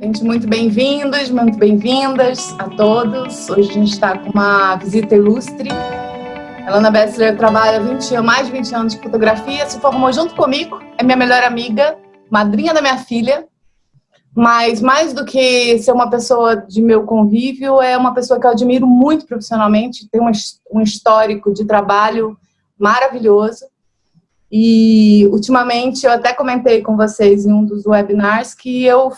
Gente, muito bem-vindos, muito bem-vindas a todos. Hoje a gente está com uma visita ilustre. A Ilana Bessler trabalha mais de 20 anos de fotografia, se formou junto comigo, é minha melhor amiga, madrinha da minha filha, mas mais do que ser uma pessoa de meu convívio, é uma pessoa que eu admiro muito profissionalmente, tem um histórico de trabalho maravilhoso. E, ultimamente, eu até comentei com vocês em um dos webinars que eu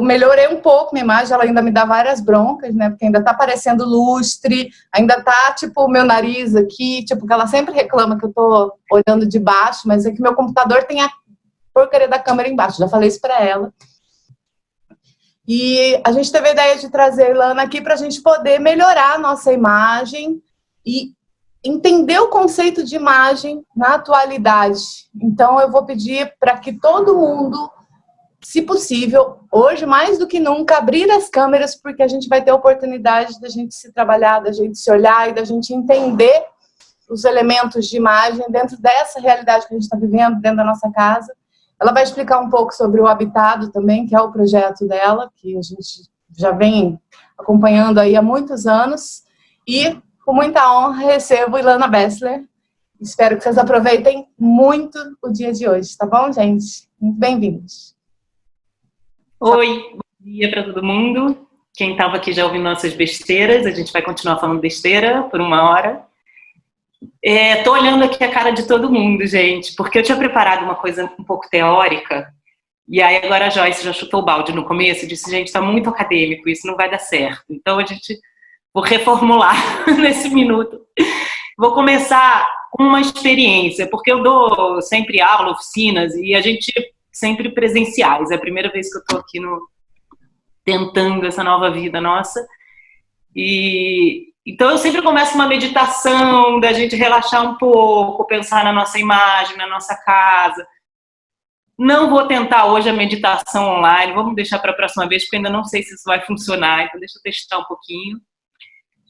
melhorei um pouco minha imagem, ela ainda me dá várias broncas, né? Porque ainda tá parecendo lustre, ainda tá, tipo, o meu nariz aqui, tipo, que ela sempre reclama que eu tô olhando de baixo, mas é que meu computador tem a porcaria da câmera embaixo, já falei isso pra ela. E a gente teve a ideia de trazer a Ilana aqui pra gente poder melhorar a nossa imagem e entender o conceito de imagem na atualidade. Então, eu vou pedir para que todo mundo, se possível, hoje mais do que nunca, abrir as câmeras, porque a gente vai ter a oportunidade da gente se trabalhar, da gente se olhar e da gente entender os elementos de imagem dentro dessa realidade que a gente está vivendo, dentro da nossa casa. Ela vai explicar um pouco sobre o Habitado também, que é o projeto dela, que a gente já vem acompanhando aí há muitos anos. E, com muita honra, recebo Ilana Bessler. Espero que vocês aproveitem muito o dia de hoje, tá bom, gente? Muito bem-vindos. Oi, bom dia para todo mundo. Quem estava aqui já ouvindo nossas besteiras, a gente vai continuar falando besteira por 1 hora. Tô olhando aqui a cara de todo mundo, gente, porque eu tinha preparado uma coisa um pouco teórica, e aí agora a Joyce já chutou o balde no começo e disse, gente, tá muito acadêmico, isso não vai dar certo. Então vou reformular nesse minuto. Vou começar com uma experiência, porque eu dou sempre aula, oficinas, e a gente sempre presenciais. É a primeira vez que eu tô aqui tentando essa nova vida nossa. Então eu sempre começo uma meditação, da gente relaxar um pouco, pensar na nossa imagem, na nossa casa. Não vou tentar hoje a meditação online, vamos deixar para a próxima vez, porque ainda não sei se isso vai funcionar, então deixa eu testar um pouquinho.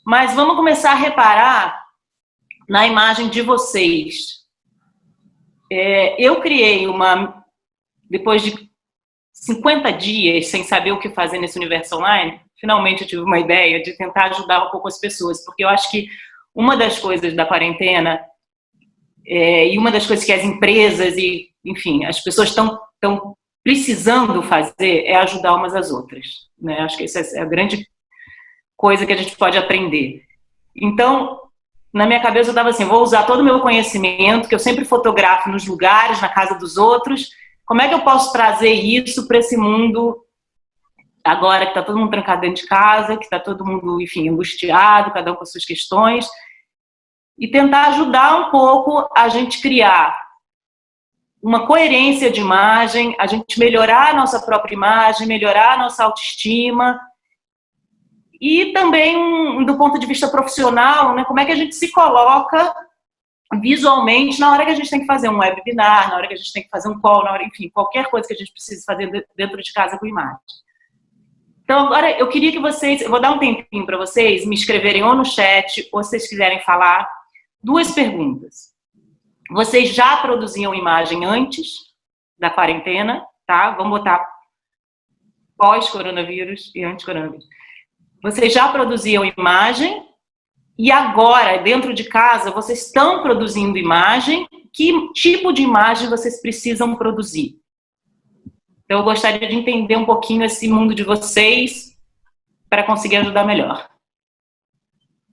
Mas vamos começar a reparar na imagem de vocês. Eu criei depois de 50 dias sem saber o que fazer nesse universo online, finalmente eu tive uma ideia de tentar ajudar um pouco as pessoas, porque eu acho que uma das coisas da quarentena e uma das coisas que as empresas e, enfim, as pessoas estão precisando fazer é ajudar umas às outras, né? Acho que essa é a grande coisa que a gente pode aprender. Então, na minha cabeça eu estava assim, vou usar todo o meu conhecimento, que eu sempre fotografo nos lugares, na casa dos outros, como é que eu posso trazer isso para esse mundo agora que está todo mundo trancado dentro de casa, que está todo mundo, enfim, angustiado, cada um com as suas questões, e tentar ajudar um pouco a gente criar uma coerência de imagem, a gente melhorar a nossa própria imagem, melhorar a nossa autoestima, e também, do ponto de vista profissional, né, como é que a gente se coloca visualmente na hora que a gente tem que fazer um webinar, na hora que a gente tem que fazer um call, na hora, enfim, qualquer coisa que a gente precise fazer dentro de casa com imagem. Então, agora, eu queria que vocês, eu vou dar um tempinho para vocês me escreverem ou no chat, ou se vocês quiserem falar, 2 perguntas. Vocês já produziam imagem antes da quarentena, tá? Vamos botar pós-coronavírus e antes-coronavírus. Vocês já produziam imagem e agora, dentro de casa, vocês estão produzindo imagem. Que tipo de imagem vocês precisam produzir? Então, eu gostaria de entender um pouquinho esse mundo de vocês para conseguir ajudar melhor.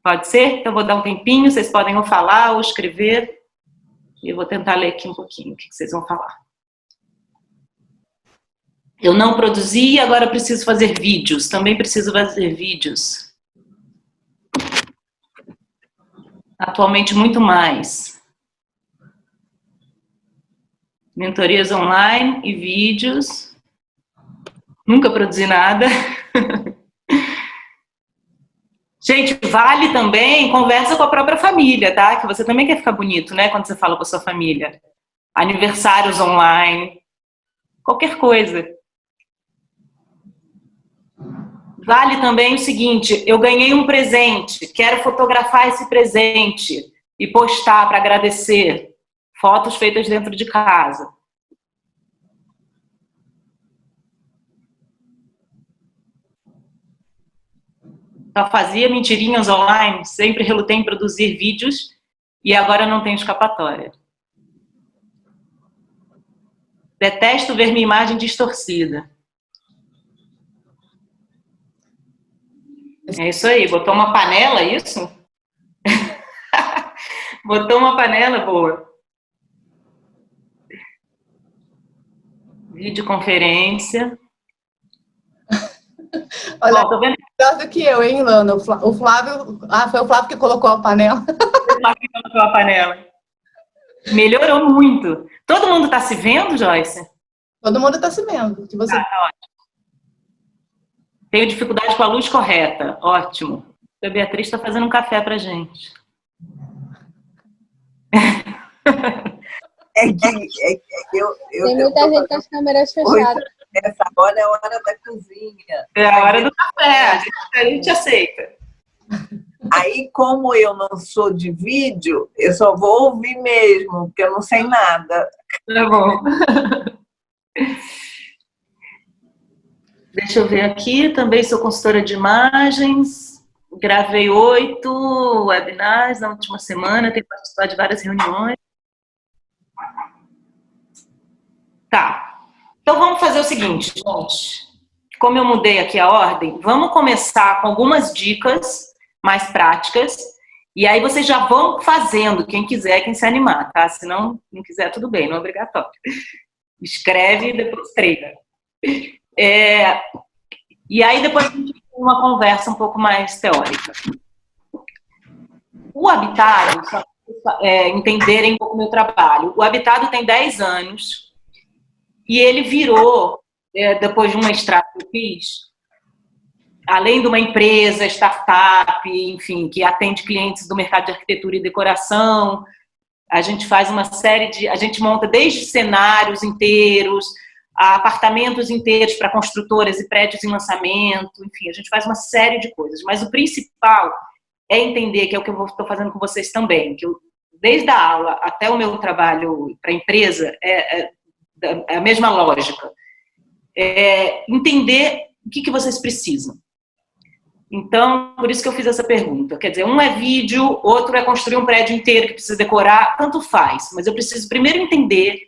Pode ser? Então, eu vou dar um tempinho, vocês podem ou falar ou escrever. E eu vou tentar ler aqui um pouquinho o que vocês vão falar. Eu não produzi, agora preciso fazer vídeos. Também preciso fazer vídeos. Atualmente, muito mais. Mentorias online e vídeos. Nunca produzi nada. Gente, vale também, conversa com a própria família, tá? Que você também quer ficar bonito, né? Quando você fala com a sua família. Aniversários online. Qualquer coisa. Vale também o seguinte, eu ganhei um presente, quero fotografar esse presente e postar para agradecer. Fotos feitas dentro de casa. Só fazia mentirinhas online, sempre relutei em produzir vídeos e agora não tenho escapatória. Detesto ver minha imagem distorcida. É isso aí, botou uma panela, é isso? Botou uma panela, boa. Videoconferência. Olha, Bom, tô vendo melhor do que eu, hein, Lana? O Flávio... Ah, foi o Flávio que colocou a panela. que colocou a panela. Melhorou muito. Todo mundo está se vendo, Joyce? Todo mundo está se vendo. Que você... Tenho dificuldade com a luz correta. Ótimo. A Beatriz está fazendo um café pra gente. Tem muita gente com as câmeras fechadas. Essa hora é a hora da cozinha. É a hora do café. A gente aceita. Aí, como eu não sou de vídeo, eu só vou ouvir mesmo, porque eu não sei nada. Tá bom. Deixa eu ver aqui. Também sou consultora de imagens. Gravei 8 webinars na última semana. Tenho participado de várias reuniões. Tá. Então, vamos fazer o seguinte, gente. Como eu mudei aqui a ordem, vamos começar com algumas dicas mais práticas. E aí vocês já vão fazendo, quem quiser, quem se animar, tá? Se não quiser, tudo bem, não é obrigatório. Escreve e depois treina. E aí depois a gente tem uma conversa um pouco mais teórica. O Habitado, só para entenderem um pouco o meu trabalho, o Habitado tem 10 anos e ele virou, depois de uma estrada que eu fiz, além de uma empresa, startup, enfim, que atende clientes do mercado de arquitetura e decoração, a gente faz uma série de... A gente monta desde cenários inteiros, a apartamentos inteiros para construtoras e prédios em lançamento, enfim, a gente faz uma série de coisas. Mas o principal é entender, que é o que eu estou fazendo com vocês também, que eu, desde a aula até o meu trabalho para a empresa, é a mesma lógica. Entender o que vocês precisam. Então, por isso que eu fiz essa pergunta. Quer dizer, um é vídeo, outro é construir um prédio inteiro que precisa decorar, tanto faz. Mas eu preciso primeiro entender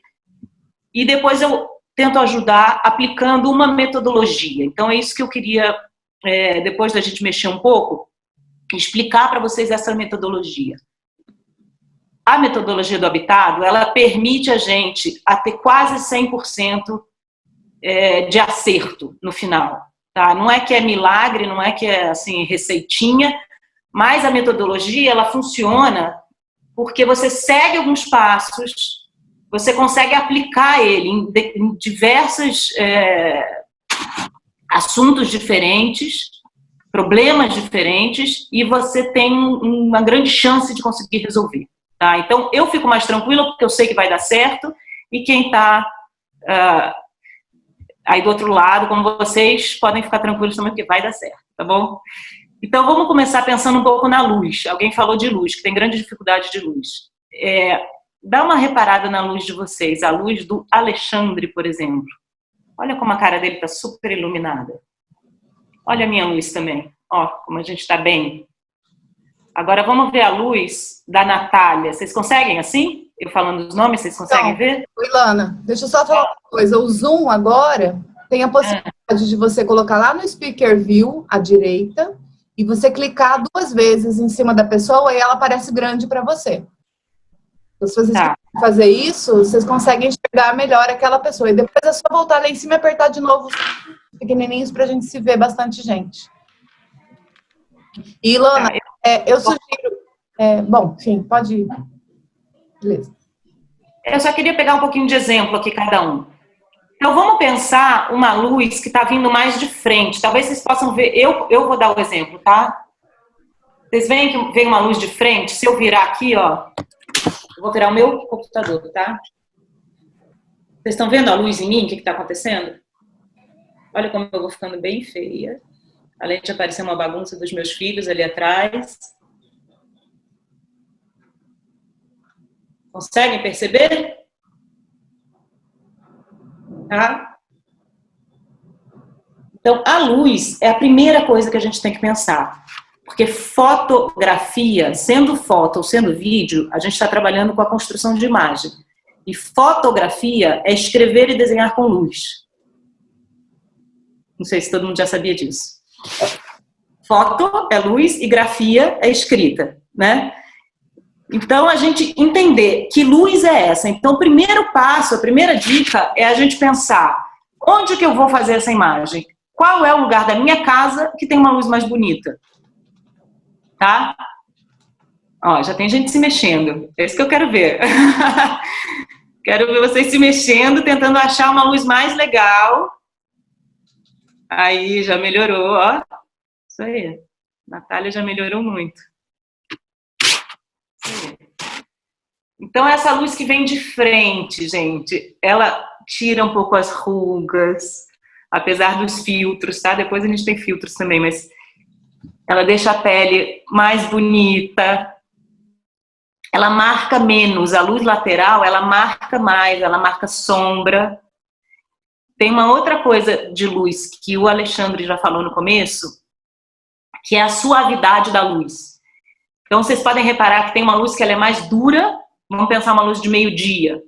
e depois eu tento ajudar aplicando uma metodologia. Então, é isso que eu queria, depois da gente mexer um pouco, explicar para vocês essa metodologia. A metodologia do Habitado, ela permite a gente a ter quase 100% de acerto no final. Tá? Não é que é milagre, não é que é assim, receitinha, mas a metodologia ela funciona porque você segue alguns passos, você consegue aplicar ele em diversos assuntos diferentes, problemas diferentes, e você tem uma grande chance de conseguir resolver. Tá? Então, eu fico mais tranquila porque eu sei que vai dar certo, e quem está aí do outro lado, como vocês, podem ficar tranquilos também, porque vai dar certo, tá bom? Então, vamos começar pensando um pouco na luz. Alguém falou de luz, que tem grande dificuldade de luz. Dá uma reparada na luz de vocês, a luz do Alexandre, por exemplo. Olha como a cara dele está super iluminada. Olha a minha luz também. Ó, como a gente está bem. Agora, vamos ver a luz da Natália. Vocês conseguem assim? Eu falando os nomes, vocês conseguem ver? Oi, Lana, deixa eu só falar uma coisa. O Zoom agora tem a possibilidade de você colocar lá no Speaker View, à direita, e você clicar 2 vezes em cima da pessoa e ela aparece grande para você. Então, se vocês fazer isso, vocês conseguem enxergar melhor aquela pessoa. E depois é só voltar lá em cima e apertar de novo os pequenininhos para a gente se ver bastante gente. E, Lana, eu sugiro... bom, enfim, pode ir. Beleza. Eu só queria pegar um pouquinho de exemplo aqui, cada um. Então, vamos pensar uma luz que está vindo mais de frente. Talvez vocês possam ver. Eu vou dar o exemplo, tá? Vocês veem que vem uma luz de frente? Se eu virar aqui, ó. Eu vou virar o meu computador, tá? Vocês estão vendo a luz em mim? O que está acontecendo? Olha como eu vou ficando bem feia. Além de aparecer uma bagunça dos meus filhos ali atrás. Conseguem perceber? Tá? Então, a luz é a primeira coisa que a gente tem que pensar. Porque fotografia, sendo foto ou sendo vídeo, a gente está trabalhando com a construção de imagem. E fotografia é escrever e desenhar com luz. Não sei se todo mundo já sabia disso. Foto é luz e grafia é escrita, né? Então, a gente entender que luz é essa. Então, o primeiro passo, a primeira dica é a gente pensar onde que eu vou fazer essa imagem? Qual é o lugar da minha casa que tem uma luz mais bonita? Tá? Ó, já tem gente se mexendo. É isso que eu quero ver. Quero ver vocês se mexendo, tentando achar uma luz mais legal. Aí, já melhorou, ó. Isso aí. Natália já melhorou muito. Isso aí. Então, essa luz que vem de frente, gente, ela tira um pouco as rugas, apesar dos filtros, tá? Depois a gente tem filtros também, mas ela deixa a pele mais bonita. Ela marca menos. A luz lateral, ela marca mais, ela marca sombra. Tem uma outra coisa de luz que o Alexandre já falou no começo, que é a suavidade da luz. Então, vocês podem reparar que tem uma luz que ela é mais dura. Vamos pensar uma luz de meio-dia,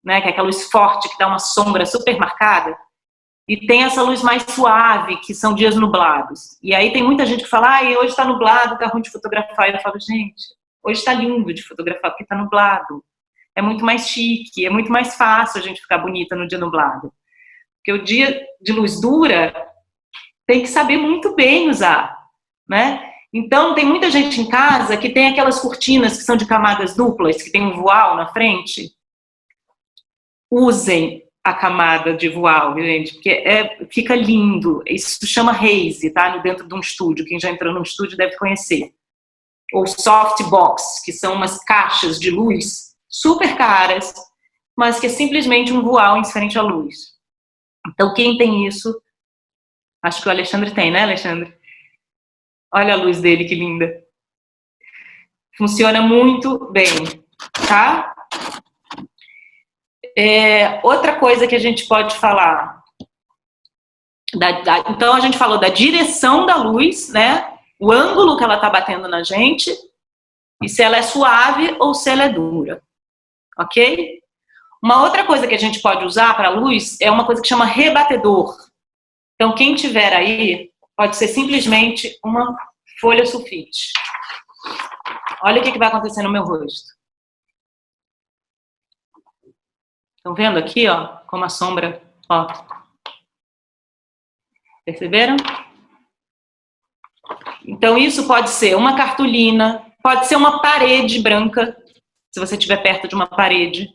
né? Que é aquela luz forte, que dá uma sombra super marcada. E tem essa luz mais suave, que são dias nublados. E aí tem muita gente que fala, hoje está nublado, tá ruim de fotografar. E eu falo, gente, hoje está lindo de fotografar porque está nublado. É muito mais chique, é muito mais fácil a gente ficar bonita no dia nublado. Porque o dia de luz dura tem que saber muito bem usar, né? Então, tem muita gente em casa que tem aquelas cortinas que são de camadas duplas, que tem um voal na frente. Usem a camada de voal, gente, porque fica lindo. Isso chama haze, tá? Dentro de um estúdio. Quem já entrou num estúdio deve conhecer. Ou softbox, que são umas caixas de luz super caras, mas que é simplesmente um voal em frente à luz. Então, quem tem isso, acho que o Alexandre tem, né, Alexandre? Olha a luz dele, que linda. Funciona muito bem, tá? Outra coisa que a gente pode falar. Então, a gente falou da direção da luz, né? O ângulo que ela está batendo na gente. E se ela é suave ou se ela é dura. Ok? Uma outra coisa que a gente pode usar para a luz é uma coisa que chama rebatedor. Então, quem tiver aí, pode ser simplesmente uma folha sulfite. Olha o que vai acontecer no meu rosto. Estão vendo aqui, ó, como a sombra, ó. Perceberam? Então, isso pode ser uma cartolina, pode ser uma parede branca, se você estiver perto de uma parede.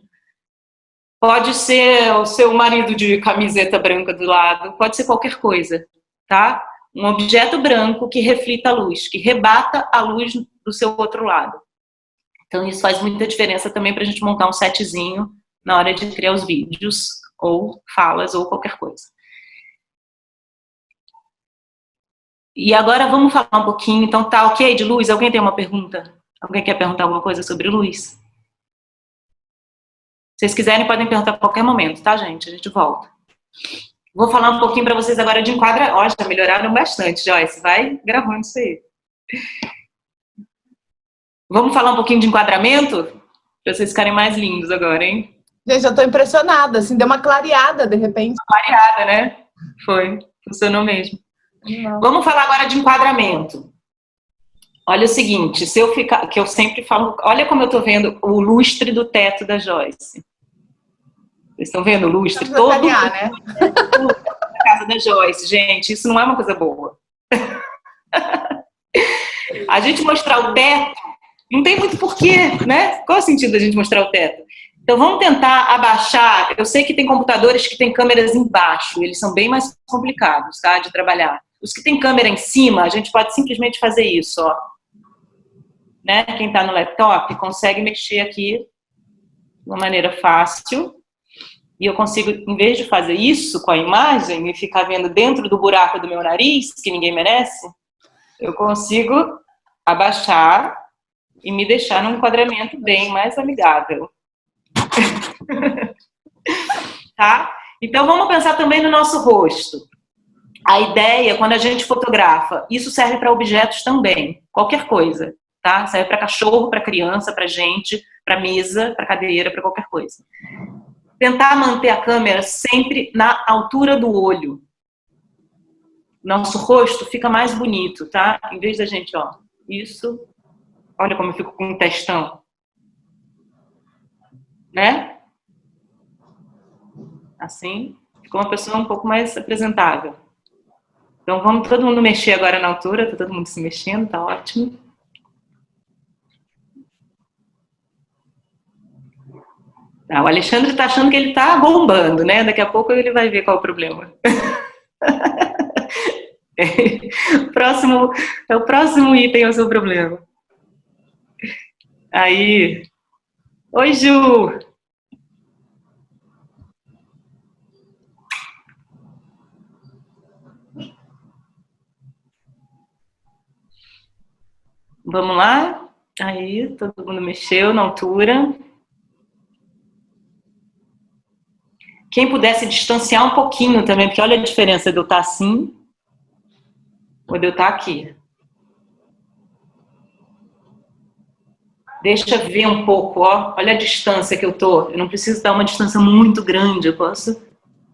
Pode ser o seu marido de camiseta branca do lado, pode ser qualquer coisa, tá? Um objeto branco que reflita a luz, que rebata a luz do seu outro lado. Então, isso faz muita diferença também para a gente montar um setzinho na hora de criar os vídeos, ou falas, ou qualquer coisa. E agora vamos falar um pouquinho, então tá ok de luz? Alguém tem uma pergunta? Alguém quer perguntar alguma coisa sobre luz? Se vocês quiserem, podem perguntar a qualquer momento, tá, gente? A gente volta. Vou falar um pouquinho para vocês agora de enquadramento. Ó, já melhoraram bastante, Joyce. Vai gravando isso aí. Vamos falar um pouquinho de enquadramento? Para vocês ficarem mais lindos agora, hein? Gente, eu tô impressionada, assim, deu uma clareada, de repente. Uma clareada, né? Foi. Funcionou mesmo. Não. Vamos falar agora de enquadramento. Olha o seguinte, se eu ficar, que eu sempre falo, olha como eu tô vendo o lustre do teto da Joyce. Vocês estão vendo o lustre? Todo né? na casa da Joyce. Gente, isso não é uma coisa boa. A gente mostrar o teto, não tem muito porquê, né? Qual é o sentido da gente mostrar o teto? Então, vamos tentar abaixar. Eu sei que tem computadores que têm câmeras embaixo, eles são bem mais complicados, tá, de trabalhar. Os que têm câmera em cima, a gente pode simplesmente fazer isso, ó. Né? Quem está no laptop consegue mexer aqui de uma maneira fácil. E eu consigo, em vez de fazer isso com a imagem e ficar vendo dentro do buraco do meu nariz, que ninguém merece, eu consigo abaixar e me deixar num enquadramento bem mais amigável. Tá? Então, vamos pensar também no nosso rosto. A ideia, quando a gente fotografa, isso serve para objetos também, qualquer coisa, tá? Serve para cachorro, para criança, para gente, para mesa, para cadeira, para qualquer coisa. Tentar manter a câmera sempre na altura do olho. Nosso rosto fica mais bonito, tá? Em vez da gente, ó, isso. Olha como eu fico com um testão. Né? Assim, ficou uma pessoa um pouco mais apresentável. Então vamos todo mundo mexer agora na altura, tá todo mundo se mexendo, tá ótimo. Tá, o Alexandre tá achando que ele tá bombando, né? Daqui a pouco ele vai ver qual é o problema. É o próximo item, é o seu problema. Aí. Oi, Ju! Vamos lá? Aí, todo mundo mexeu na altura. Quem pudesse distanciar um pouquinho também, porque olha a diferença de eu estar assim ou de eu estar aqui. Deixa ver um pouco, ó. Olha a distância que eu tô. Eu não preciso dar uma distância muito grande, eu posso...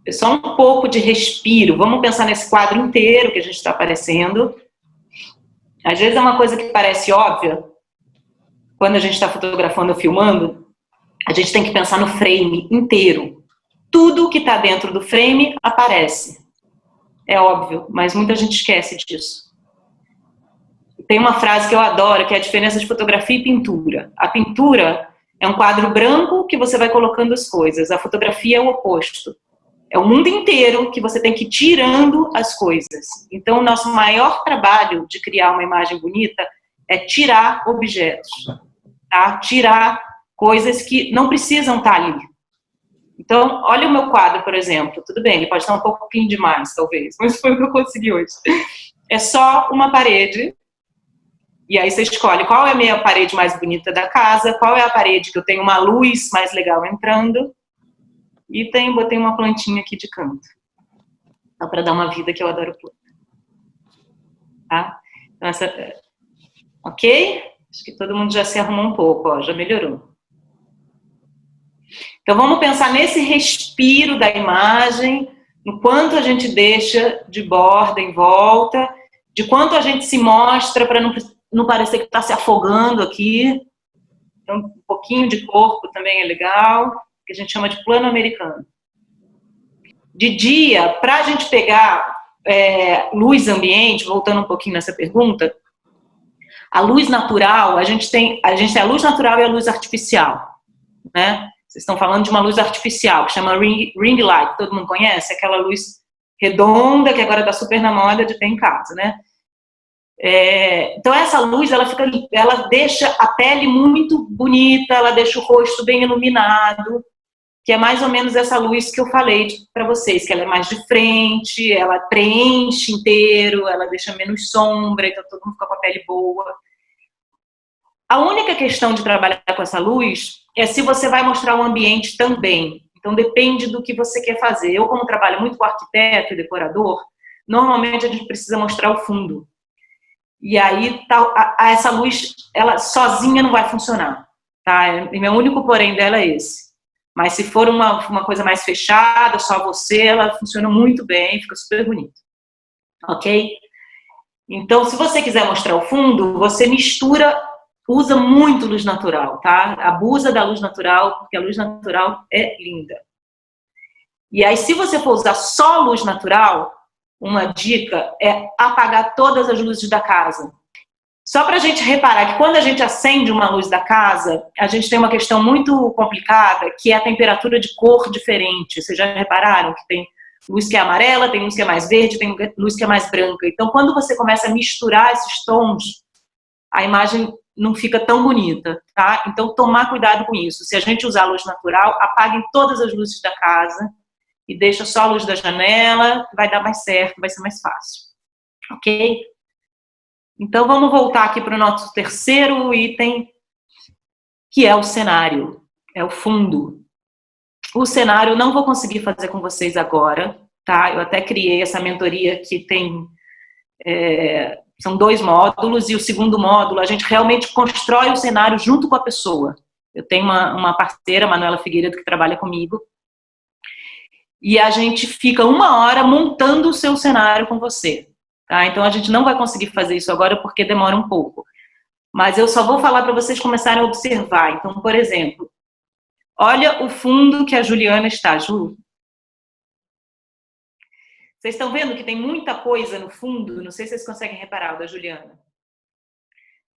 É só um pouco de respiro. Vamos pensar nesse quadro inteiro que a gente está aparecendo. Às vezes é uma coisa que parece óbvia. Quando a gente está fotografando ou filmando, a gente tem que pensar no frame inteiro. Tudo que está dentro do frame aparece. É óbvio, mas muita gente esquece disso. Tem uma frase que eu adoro, que é a diferença de fotografia e pintura. A pintura é um quadro branco que você vai colocando as coisas. A fotografia é o oposto. É o mundo inteiro que você tem que ir tirando as coisas. Então, o nosso maior trabalho de criar uma imagem bonita é tirar objetos. Tá? Tirar coisas que não precisam estar ali. Então, olha o meu quadro, por exemplo. Tudo bem, ele pode estar um pouquinho demais, talvez, mas foi o que eu consegui hoje. É só uma parede. E aí você escolhe qual é a minha parede mais bonita da casa, qual é a parede que eu tenho uma luz mais legal entrando. E botei uma plantinha aqui de canto. Só para dar uma vida, que eu adoro planta. Tá? Então, ok? Acho que todo mundo já se arrumou um pouco, ó, já melhorou. Então vamos pensar nesse respiro da imagem, no quanto a gente deixa de borda em volta, de quanto a gente se mostra para não parecer que está se afogando aqui. Então, um pouquinho de corpo também é legal, que a gente chama de plano americano. De dia, para a gente pegar luz ambiente, voltando um pouquinho nessa pergunta, a luz natural, a gente tem a luz natural e a luz artificial, né? Vocês estão falando de uma luz artificial, que chama ring light, todo mundo conhece? Aquela luz redonda, que agora está super na moda de ter em casa, né? Então essa luz, ela deixa a pele muito bonita, ela deixa o rosto bem iluminado, que é mais ou menos essa luz que eu falei para vocês, que ela é mais de frente, ela preenche inteiro, ela deixa menos sombra, então todo mundo fica com a pele boa. A única questão de trabalhar com essa luz é se você vai mostrar o ambiente também. Então depende do que você quer fazer. Eu, como trabalho muito com arquiteto e decorador, normalmente a gente precisa mostrar o fundo. E aí essa luz, ela sozinha não vai funcionar, tá? E meu único porém dela é esse. Mas se for uma coisa mais fechada, só você, ela funciona muito bem, fica super bonito. Ok? Então, se você quiser mostrar o fundo, você usa muito luz natural, tá? Abusa da luz natural, porque a luz natural é linda. E aí, se você for usar só luz natural, uma dica é apagar todas as luzes da casa. Só para a gente reparar que quando a gente acende uma luz da casa, a gente tem uma questão muito complicada, que é a temperatura de cor diferente. Vocês já repararam que tem luz que é amarela, tem luz que é mais verde, tem luz que é mais branca. Então, quando você começa a misturar esses tons, a imagem não fica tão bonita, tá? Então, tomar cuidado com isso. Se a gente usar luz natural, apaguem todas as luzes da casa e deixa só a luz da janela, vai dar mais certo, vai ser mais fácil. Ok? Então, vamos voltar aqui para o nosso terceiro item, que é o cenário, é o fundo. O cenário eu não vou conseguir fazer com vocês agora, tá? Eu até criei essa mentoria que tem... são 2 módulos, e o segundo módulo, a gente realmente constrói o cenário junto com a pessoa. Eu tenho uma parceira, Manuela Figueiredo, que trabalha comigo, e a gente fica 1 hora montando o seu cenário com você. Tá? Então, a gente não vai conseguir fazer isso agora porque demora um pouco. Mas eu só vou falar para vocês começarem a observar. Então, por exemplo, olha o fundo que a Juliana está, Ju. Vocês estão vendo que tem muita coisa no fundo? Não sei se vocês conseguem reparar, o da Juliana.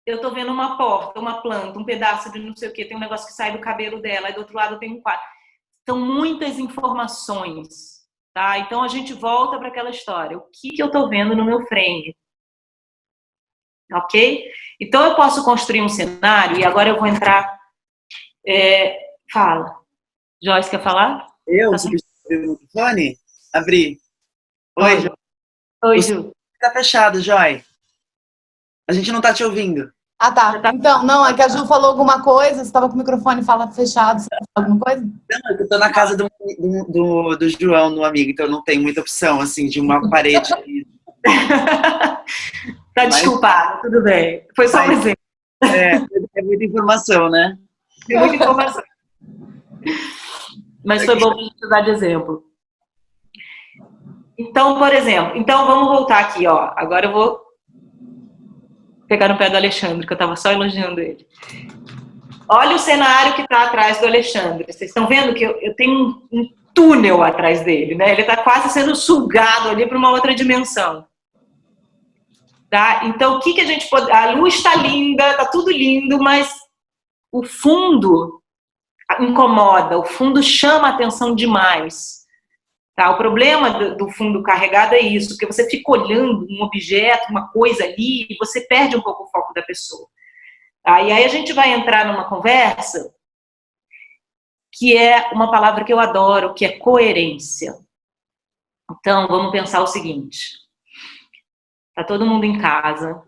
Eu estou vendo uma porta, uma planta, um pedaço de não sei o quê, tem um negócio que sai do cabelo dela, e do outro lado tem um quadro. São muitas informações. Tá? Então, a gente volta para aquela história. O que eu estou vendo no meu frame? Ok? Então, eu posso construir um cenário, e agora eu vou entrar... Fala. Joyce, quer falar? Eu? Você precisa abrir o microfone? Abri. Oi, Joy. Oi, Ju. Tá fechado, Joy. A gente não tá te ouvindo. Ah, tá. Então, não, é que a Ju falou alguma coisa, você estava com o microfone fechado, você falou alguma coisa? Não, eu tô na casa do João, no amigo, então não tem muita opção, assim, de uma parede. Tá desculpado, tudo bem. Foi só um exemplo. É muita informação, né? Tem muita informação. Mas foi bom a gente usar de exemplo. Então, por exemplo, vamos voltar aqui, ó. Agora eu vou pegar no pé do Alexandre, que eu estava só elogiando ele. Olha o cenário que está atrás do Alexandre. Vocês estão vendo que eu tenho um túnel atrás dele, né? Ele está quase sendo sugado ali para uma outra dimensão. Tá? Então, o que a gente pode... A luz está linda, está tudo lindo, mas o fundo incomoda, o fundo chama a atenção demais. Tá? O problema do fundo carregado é isso, porque você fica olhando um objeto, uma coisa ali, e você perde um pouco o foco da pessoa. Tá? E aí a gente vai entrar numa conversa que é uma palavra que eu adoro, que é coerência. Então, vamos pensar o seguinte. Tá todo mundo em casa,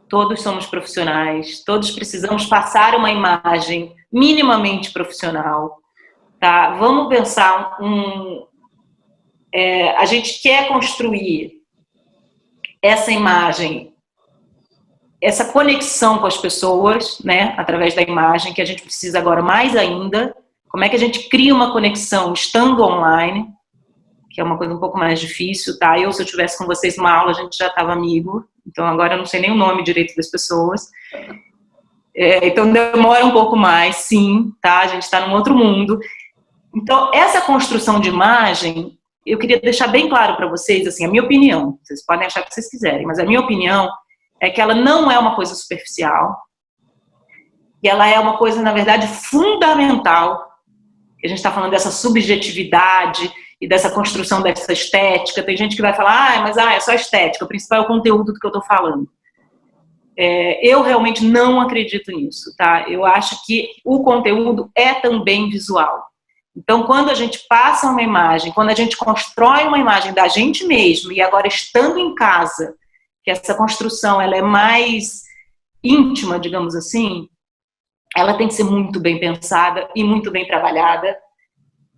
todos somos profissionais, todos precisamos passar uma imagem minimamente profissional. Tá? Vamos pensar a gente quer construir essa imagem, essa conexão com as pessoas, né, através da imagem, que a gente precisa agora mais ainda. Como é que a gente cria uma conexão estando online, que é uma coisa um pouco mais difícil, tá? Se eu estivesse com vocês numa aula, a gente já estava amigo, então agora eu não sei nem o nome direito das pessoas. Então demora um pouco mais, sim, tá? A gente está num outro mundo. Então, essa construção de imagem, eu queria deixar bem claro para vocês, assim, a minha opinião, vocês podem achar o que vocês quiserem, mas a minha opinião é que ela não é uma coisa superficial, e ela é uma coisa, na verdade, fundamental. A gente está falando dessa subjetividade e dessa construção dessa estética. Tem gente que vai falar, mas é só estética, o principal é o conteúdo do que eu estou falando. Eu realmente não acredito nisso, tá? Eu acho que o conteúdo é também visual. Então, quando a gente passa uma imagem, quando a gente constrói uma imagem da gente mesmo, e agora estando em casa, que essa construção ela é mais íntima, digamos assim, ela tem que ser muito bem pensada e muito bem trabalhada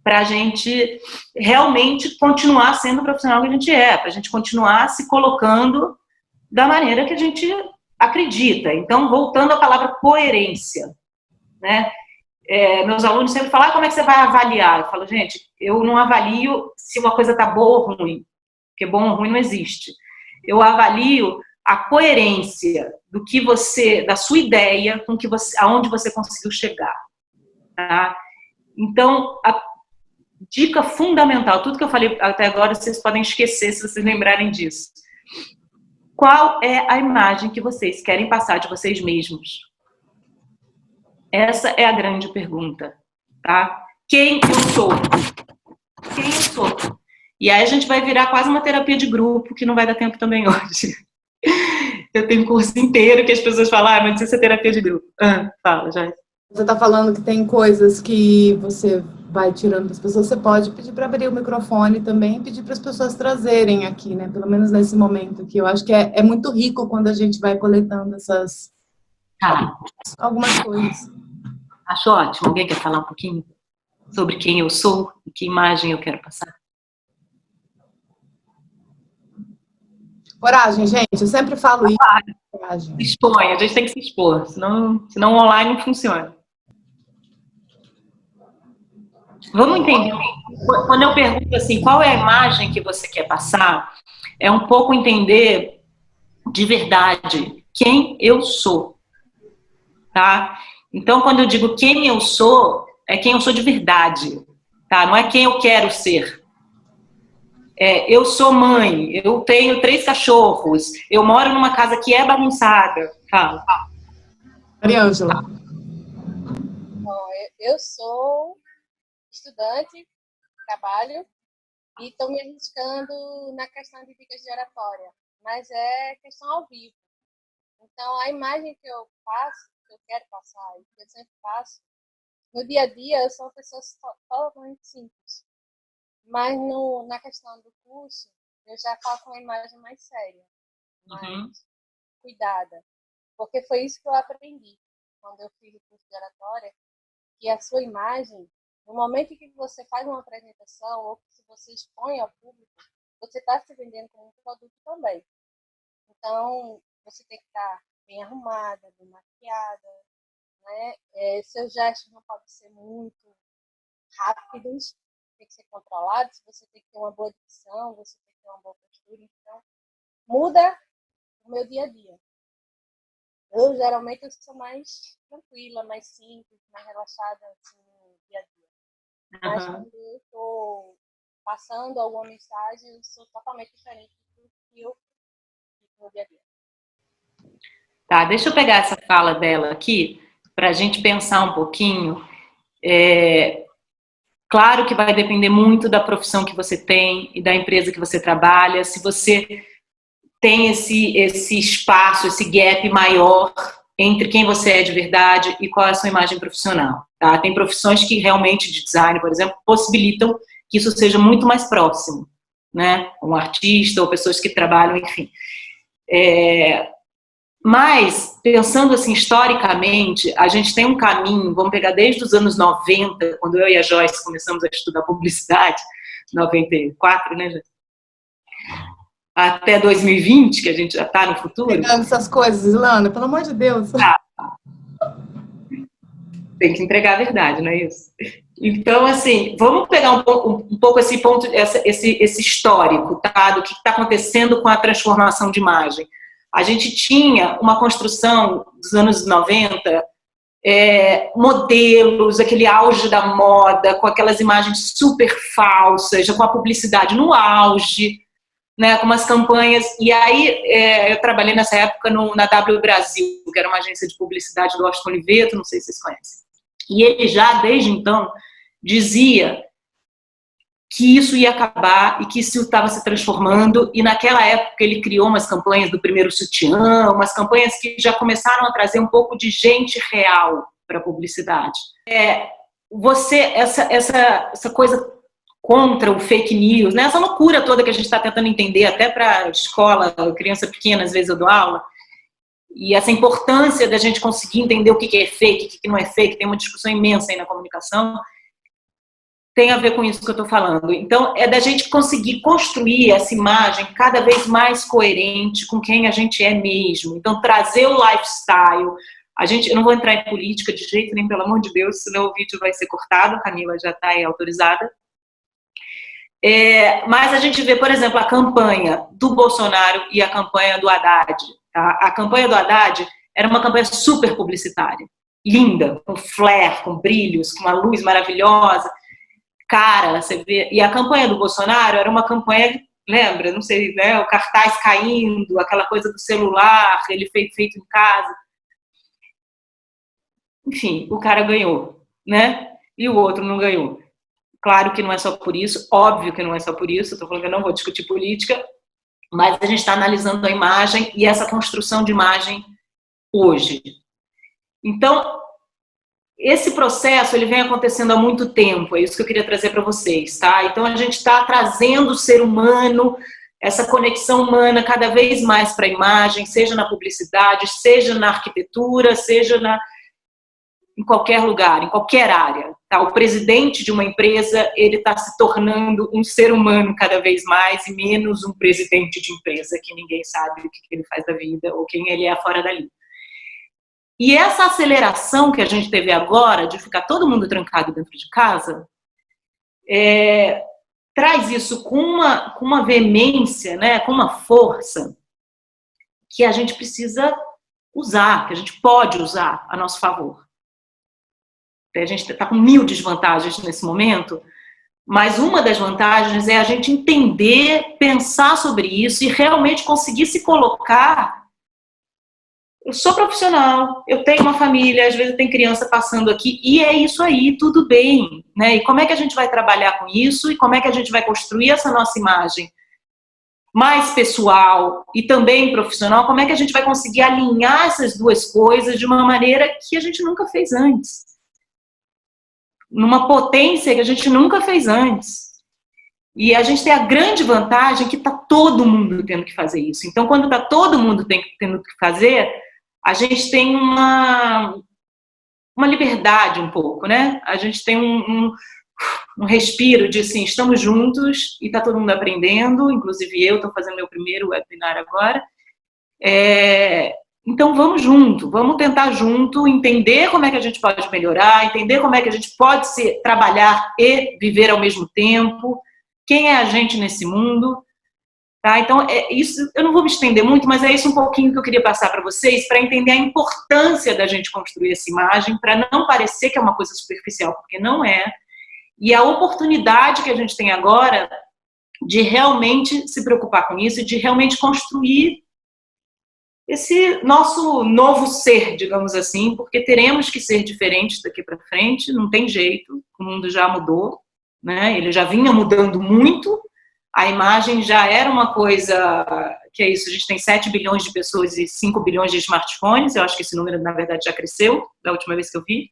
para a gente realmente continuar sendo o profissional que a gente é, para a gente continuar se colocando da maneira que a gente acredita. Então, voltando à palavra coerência, né? Meus alunos sempre falam, como é que você vai avaliar? Eu falo, gente, eu não avalio se uma coisa está boa ou ruim, porque bom ou ruim não existe. Eu avalio a coerência do que da sua ideia com aonde você conseguiu chegar. Tá? Então, a dica fundamental, tudo que eu falei até agora, vocês podem esquecer se vocês lembrarem disso. Qual é a imagem que vocês querem passar de vocês mesmos? Essa é a grande pergunta, tá? Quem eu sou? Quem eu sou? E aí a gente vai virar quase uma terapia de grupo, que não vai dar tempo também hoje. Eu tenho um curso inteiro que as pessoas falam, mas isso é terapia de grupo. Fala, Joyce. Você está falando que tem coisas que você vai tirando para as pessoas, você pode pedir para abrir o microfone também e pedir para as pessoas trazerem aqui, né? Pelo menos nesse momento aqui. Eu acho que é muito rico quando a gente vai coletando algumas coisas. Acho ótimo. Alguém quer falar um pouquinho sobre quem eu sou e que imagem eu quero passar? Coragem, gente, eu sempre falo isso. Coragem. Se expõe, a gente tem que se expor, senão o online não funciona. Vamos entender. Quando eu pergunto assim, qual é a imagem que você quer passar, é um pouco entender de verdade quem eu sou, tá? Então, quando eu digo quem eu sou, é quem eu sou de verdade, tá? Não é quem eu quero ser. Eu sou mãe, eu tenho 3 cachorros, eu moro numa casa que é bagunçada. Fala. Mariângela. Bom, eu sou estudante, trabalho e estou me arriscando na questão de dicas de oratória, mas é questão ao vivo. Então, a imagem que eu passo, que eu quero passar, que eu sempre passo, no dia a dia eu sou uma pessoa totalmente simples. Mas na questão do curso, eu já faço uma imagem mais séria, mais cuidada. Porque foi isso que eu aprendi quando eu fiz o curso de oratória, que a sua imagem, no momento em que você faz uma apresentação ou se você expõe ao público, você está se vendendo como um produto também. Então, você tem que estar bem arrumada, bem maquiada, né? Seus gestos não podem ser muito rápidos, tem que ser controlados, você tem que ter uma boa dicção, você tem que ter uma boa postura. Então, muda o meu dia a dia. Eu, geralmente, eu sou mais tranquila, mais simples, mais relaxada, assim, no dia a dia. Mas quando eu estou passando alguma mensagem, eu sou totalmente diferente do que eu fiz no dia a dia. Tá, deixa eu pegar essa fala dela aqui, para a gente pensar um pouquinho. Claro que vai depender muito da profissão que você tem e da empresa que você trabalha. Se você tem esse espaço, esse gap maior entre quem você é de verdade e qual é a sua imagem profissional. Tá? Tem profissões que realmente, de design, por exemplo, possibilitam que isso seja muito mais próximo, né? Um artista ou pessoas que trabalham, enfim. Mas, pensando assim, historicamente, a gente tem um caminho, vamos pegar desde os anos 90, quando eu e a Joyce começamos a estudar publicidade, 94, né, gente? Até 2020, que a gente já está no futuro. Pegando essas coisas, Ilana, pelo amor de Deus. Tem que entregar a verdade, não é isso? Então, assim, vamos pegar um pouco esse ponto, esse histórico, tá? Do que está acontecendo com a transformação de imagem. A gente tinha uma construção dos anos 90, modelos, aquele auge da moda, com aquelas imagens super falsas, com a publicidade no auge, né, com umas campanhas. E aí eu trabalhei nessa época na W Brasil, que era uma agência de publicidade do Austin Oliveto, não sei se vocês conhecem. E ele já, desde então, dizia que isso ia acabar e que isso estava se transformando, e naquela época ele criou umas campanhas do primeiro sutiã, umas campanhas que já começaram a trazer um pouco de gente real para a publicidade. Essa coisa contra o fake news, né? Essa loucura toda que a gente está tentando entender, até para a escola, criança pequena, às vezes eu dou aula, e essa importância da gente conseguir entender o que é fake, o que não é fake, tem uma discussão imensa aí na comunicação, tem a ver com isso que eu estou falando. Então, é da gente conseguir construir essa imagem cada vez mais coerente com quem a gente é mesmo. Então, trazer o lifestyle. Eu não vou entrar em política de jeito nenhum, pelo amor de Deus, senão o vídeo vai ser cortado, a Camila já está aí autorizada. Mas a gente vê, por exemplo, a campanha do Bolsonaro e a campanha do Haddad. Tá? A campanha do Haddad era uma campanha super publicitária, linda, com flare, com brilhos, com uma luz maravilhosa. Cara, você vê. E a campanha do Bolsonaro era uma campanha, lembra? Não sei, né? O cartaz caindo, aquela coisa do celular, ele feito em casa. Enfim, o cara ganhou, né? E o outro não ganhou. Claro que não é só por isso, óbvio que não é só por isso, estou falando que eu não vou discutir política, mas a gente está analisando a imagem e essa construção de imagem hoje. Então, esse processo ele vem acontecendo há muito tempo, é isso que eu queria trazer para vocês, tá? Então a gente está trazendo o ser humano, essa conexão humana cada vez mais para a imagem, seja na publicidade, seja na arquitetura, seja em qualquer lugar, em qualquer área. Tá? O presidente de uma empresa, ele está se tornando um ser humano cada vez mais e menos um presidente de empresa que ninguém sabe o que ele faz da vida ou quem ele é fora dali. E essa aceleração que a gente teve agora, de ficar todo mundo trancado dentro de casa, traz isso com uma veemência, né, com uma força que a gente precisa usar, que a gente pode usar a nosso favor. A gente está com 1000 desvantagens nesse momento, mas uma das vantagens é a gente entender, pensar sobre isso e realmente conseguir se colocar. Eu sou profissional, eu tenho uma família, às vezes tem criança passando aqui, e é isso aí, tudo bem, né? E como é que a gente vai trabalhar com isso e como é que a gente vai construir essa nossa imagem mais pessoal e também profissional, como é que a gente vai conseguir alinhar essas duas coisas de uma maneira que a gente nunca fez antes. Numa potência que a gente nunca fez antes. E a gente tem a grande vantagem que está todo mundo tendo que fazer isso. Então, quando está todo mundo tendo que fazer, a gente tem uma liberdade um pouco, né? A gente tem um respiro de, assim, estamos juntos e está todo mundo aprendendo, inclusive eu estou fazendo meu primeiro webinar agora. Então, vamos junto, vamos tentar junto, entender como é que a gente pode melhorar, entender como é que a gente pode trabalhar e viver ao mesmo tempo, quem é a gente nesse mundo, tá? Então, isso, eu não vou me estender muito, mas é isso um pouquinho que eu queria passar para vocês, para entender a importância da gente construir essa imagem, para não parecer que é uma coisa superficial, porque não é, e a oportunidade que a gente tem agora de realmente se preocupar com isso e de realmente construir esse nosso novo ser, digamos assim, porque teremos que ser diferentes daqui para frente, não tem jeito, o mundo já mudou, né? Ele já vinha mudando muito, a imagem já era uma coisa, que é isso, a gente tem 7 bilhões de pessoas e 5 bilhões de smartphones, eu acho que esse número, na verdade, já cresceu, da última vez que eu vi.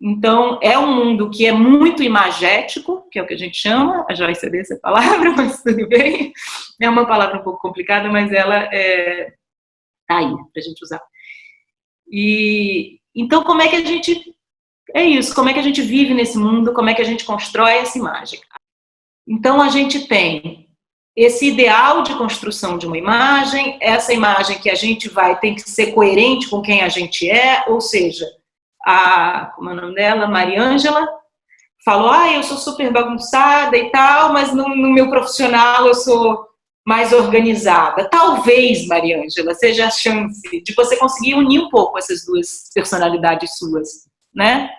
Então, é um mundo que é muito imagético, que é o que a gente chama, a Joyce odeia essa palavra, mas tudo bem, é uma palavra um pouco complicada, mas ela tá aí, pra gente usar. E, então, como é que a gente, como é que a gente vive nesse mundo, como é que a gente constrói essa imagem? Então, a gente tem esse ideal de construção de uma imagem, essa imagem que a gente tem que ser coerente com quem a gente é, ou seja, como é o nome dela? Mariângela falou, eu sou super bagunçada e tal, mas no meu profissional eu sou mais organizada. Talvez, Mariângela, seja a chance de você conseguir unir um pouco essas duas personalidades suas, né?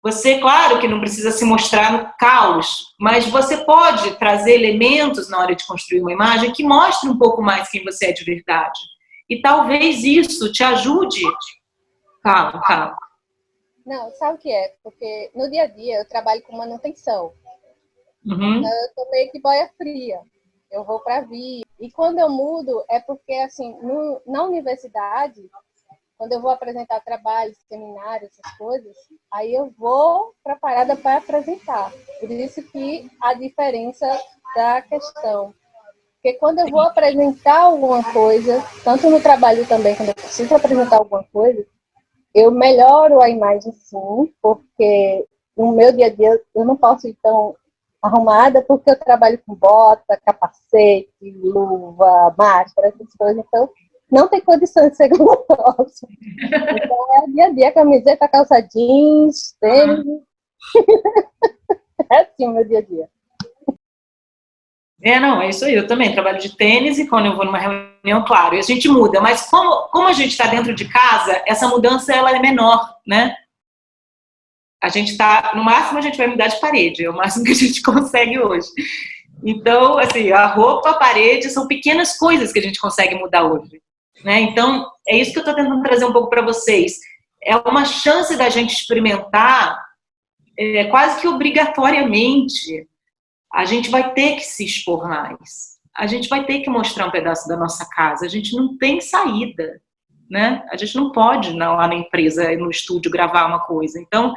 Você, claro que não precisa se mostrar no caos, mas você pode trazer elementos na hora de construir uma imagem que mostre um pouco mais quem você é de verdade. E talvez isso te ajude. Calma. Não, sabe o que é? Porque no dia a dia eu trabalho com manutenção. Uhum. Então eu tô meio que boia fria. Eu vou para via. E quando eu mudo é porque, assim, na universidade, quando eu vou apresentar trabalhos, seminários, essas coisas, aí eu vou preparada para apresentar. Por isso que a diferença da questão. Porque quando eu vou apresentar alguma coisa, tanto no trabalho também, quando eu preciso apresentar alguma coisa, eu melhoro a imagem, sim, porque no meu dia a dia eu não posso ir tão arrumada, porque eu trabalho com bota, capacete, luva, máscara, essas coisas, então não tem condições de ser como eu posso. Então é dia a dia, camiseta, calça jeans, tênis. É assim o meu dia a dia. Não, é isso aí. Eu também trabalho de tênis e quando eu vou numa reunião, claro, a gente muda. Mas como a gente está dentro de casa, essa mudança ela é menor, né? A gente está, no máximo a gente vai mudar de parede, é o máximo que a gente consegue hoje. Então, assim, a roupa, a parede, são pequenas coisas que a gente consegue mudar hoje, né? Então, é isso que eu estou tentando trazer um pouco para vocês. É uma chance da gente experimentar, quase que obrigatoriamente, a gente vai ter que se expor mais. A gente vai ter que mostrar um pedaço da nossa casa. A gente não tem saída, né? A gente não pode ir lá na empresa, no estúdio, gravar uma coisa. Então,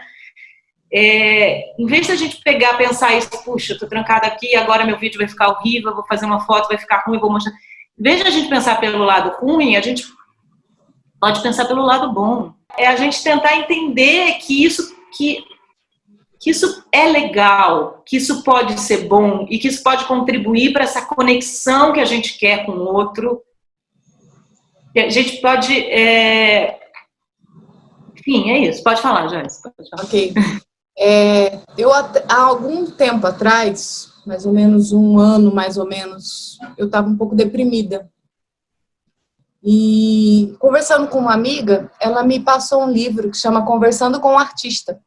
em vez da gente pensar isso, puxa, eu tô trancada aqui, agora meu vídeo vai ficar horrível, eu vou fazer uma foto, vai ficar ruim, eu vou mostrar. Em vez de a gente pensar pelo lado ruim, a gente pode pensar pelo lado bom. é a gente tentar entender que isso é legal, que isso pode ser bom e que isso pode contribuir para essa conexão que a gente quer com o outro. Que a gente pode... Enfim, é isso. Pode falar, Joyce. Ok. Eu, há algum tempo atrás, mais ou menos um ano, mais ou menos, eu estava um pouco deprimida. E conversando com uma amiga, ela me passou um livro que chama Conversando com o Artista,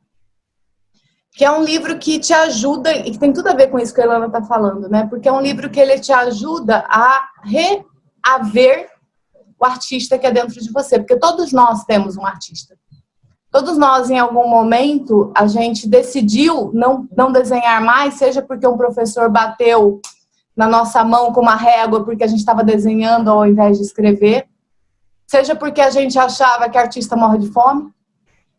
que é um livro que te ajuda, e que tem tudo a ver com isso que a Ilana está falando, né? Porque é um livro que ele te ajuda a reaver o artista que é dentro de você, porque todos nós temos um artista. Todos nós, em algum momento, a gente decidiu não desenhar mais, seja porque um professor bateu na nossa mão com uma régua porque a gente estava desenhando ao invés de escrever, seja porque a gente achava que artista morre de fome,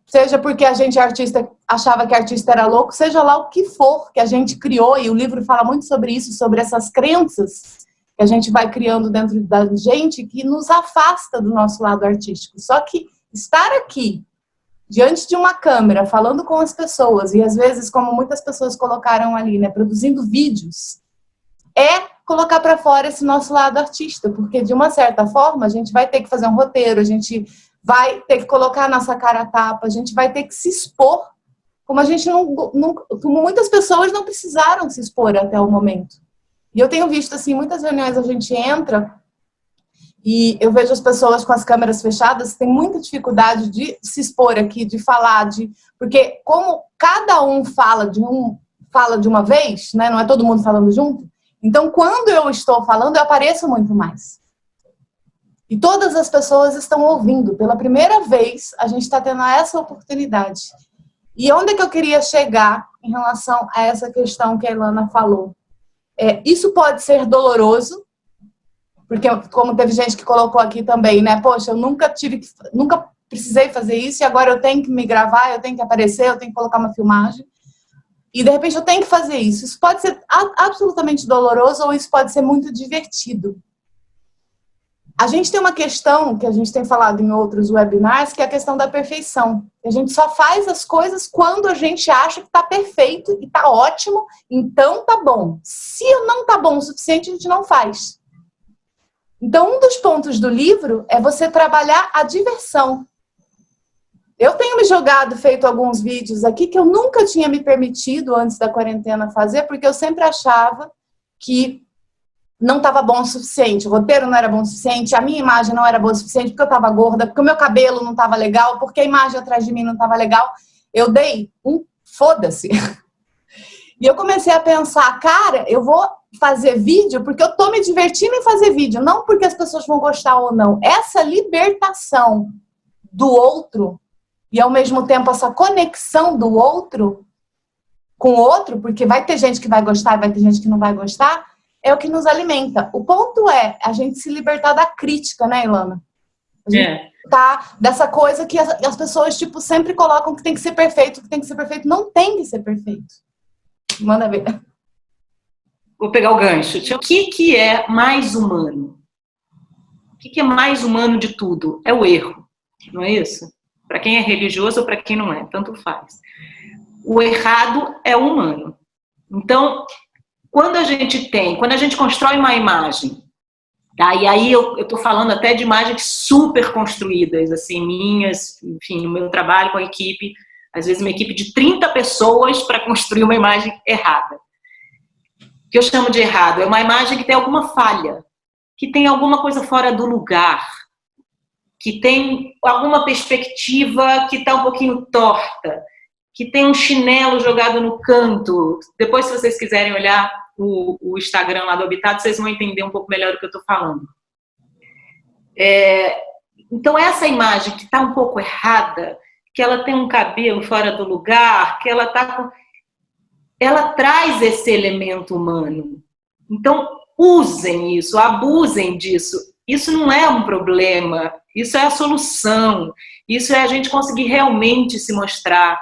seja porque a gente artista achava que artista era louco, seja lá o que for que a gente criou, e o livro fala muito sobre isso, sobre essas crenças que a gente vai criando dentro da gente, que nos afasta do nosso lado artístico. Só que estar aqui, diante de uma câmera, falando com as pessoas, e às vezes, como muitas pessoas colocaram ali, né, produzindo vídeos, é colocar para fora esse nosso lado artista, porque de uma certa forma a gente vai ter que fazer um roteiro, a gente vai ter que colocar a nossa cara a tapa, a gente vai ter que se expor, como a gente como muitas pessoas não precisaram se expor até o momento. E eu tenho visto, assim, muitas reuniões a gente entra e eu vejo as pessoas com as câmeras fechadas, tem muita dificuldade de se expor aqui, de falar, porque como cada um fala de uma vez, né, não é todo mundo falando junto, então quando eu estou falando, eu apareço muito mais. E todas as pessoas estão ouvindo. Pela primeira vez, a gente está tendo essa oportunidade. E onde é que eu queria chegar em relação a essa questão que a Ilana falou? Isso pode ser doloroso, porque como teve gente que colocou aqui também, né? Poxa, eu nunca precisei fazer isso e agora eu tenho que me gravar, eu tenho que aparecer, eu tenho que colocar uma filmagem. E de repente eu tenho que fazer isso. Isso pode ser absolutamente doloroso ou isso pode ser muito divertido. A gente tem uma questão que a gente tem falado em outros webinars, que é a questão da perfeição. A gente só faz as coisas quando a gente acha que está perfeito e está ótimo, então tá bom. Se não tá bom o suficiente, a gente não faz. Então, um dos pontos do livro é você trabalhar a diversão. Eu tenho me jogado, feito alguns vídeos aqui que eu nunca tinha me permitido antes da quarentena fazer, porque eu sempre achava que não estava bom o suficiente, o roteiro não era bom o suficiente, a minha imagem não era boa o suficiente, porque eu estava gorda, porque o meu cabelo não estava legal, porque a imagem atrás de mim não estava legal. Eu dei um foda-se. E eu comecei a pensar, cara, eu vou fazer vídeo porque eu tô me divertindo em fazer vídeo, não porque as pessoas vão gostar ou não. Essa libertação do outro e, ao mesmo tempo, essa conexão do outro com o outro, porque vai ter gente que vai gostar e vai ter gente que não vai gostar, é o que nos alimenta. O ponto é a gente se libertar da crítica, né, Ilana? A gente tá dessa coisa que as pessoas, tipo, sempre colocam que tem que ser perfeito, que tem que ser perfeito. Não tem que ser perfeito. Manda ver. Vou pegar o gancho. O que é mais humano? O que é mais humano de tudo? É o erro, não é isso? Para quem é religioso ou para quem não é, tanto faz. O errado é humano. Então, quando a gente constrói uma imagem, tá? E aí eu tô falando até de imagens super construídas, assim, minhas, enfim, no meu trabalho com a equipe, às vezes uma equipe de 30 pessoas para construir uma imagem errada. O que eu chamo de errado é uma imagem que tem alguma falha, que tem alguma coisa fora do lugar, que tem alguma perspectiva que está um pouquinho torta, que tem um chinelo jogado no canto. Depois, se vocês quiserem olhar o Instagram lá do Habitado, vocês vão entender um pouco melhor o que eu estou falando. Então, essa imagem que está um pouco errada, que ela tem um cabelo fora do lugar, que ela traz esse elemento humano. Então, usem isso, abusem disso. Isso não é um problema, isso é a solução. Isso é a gente conseguir realmente se mostrar,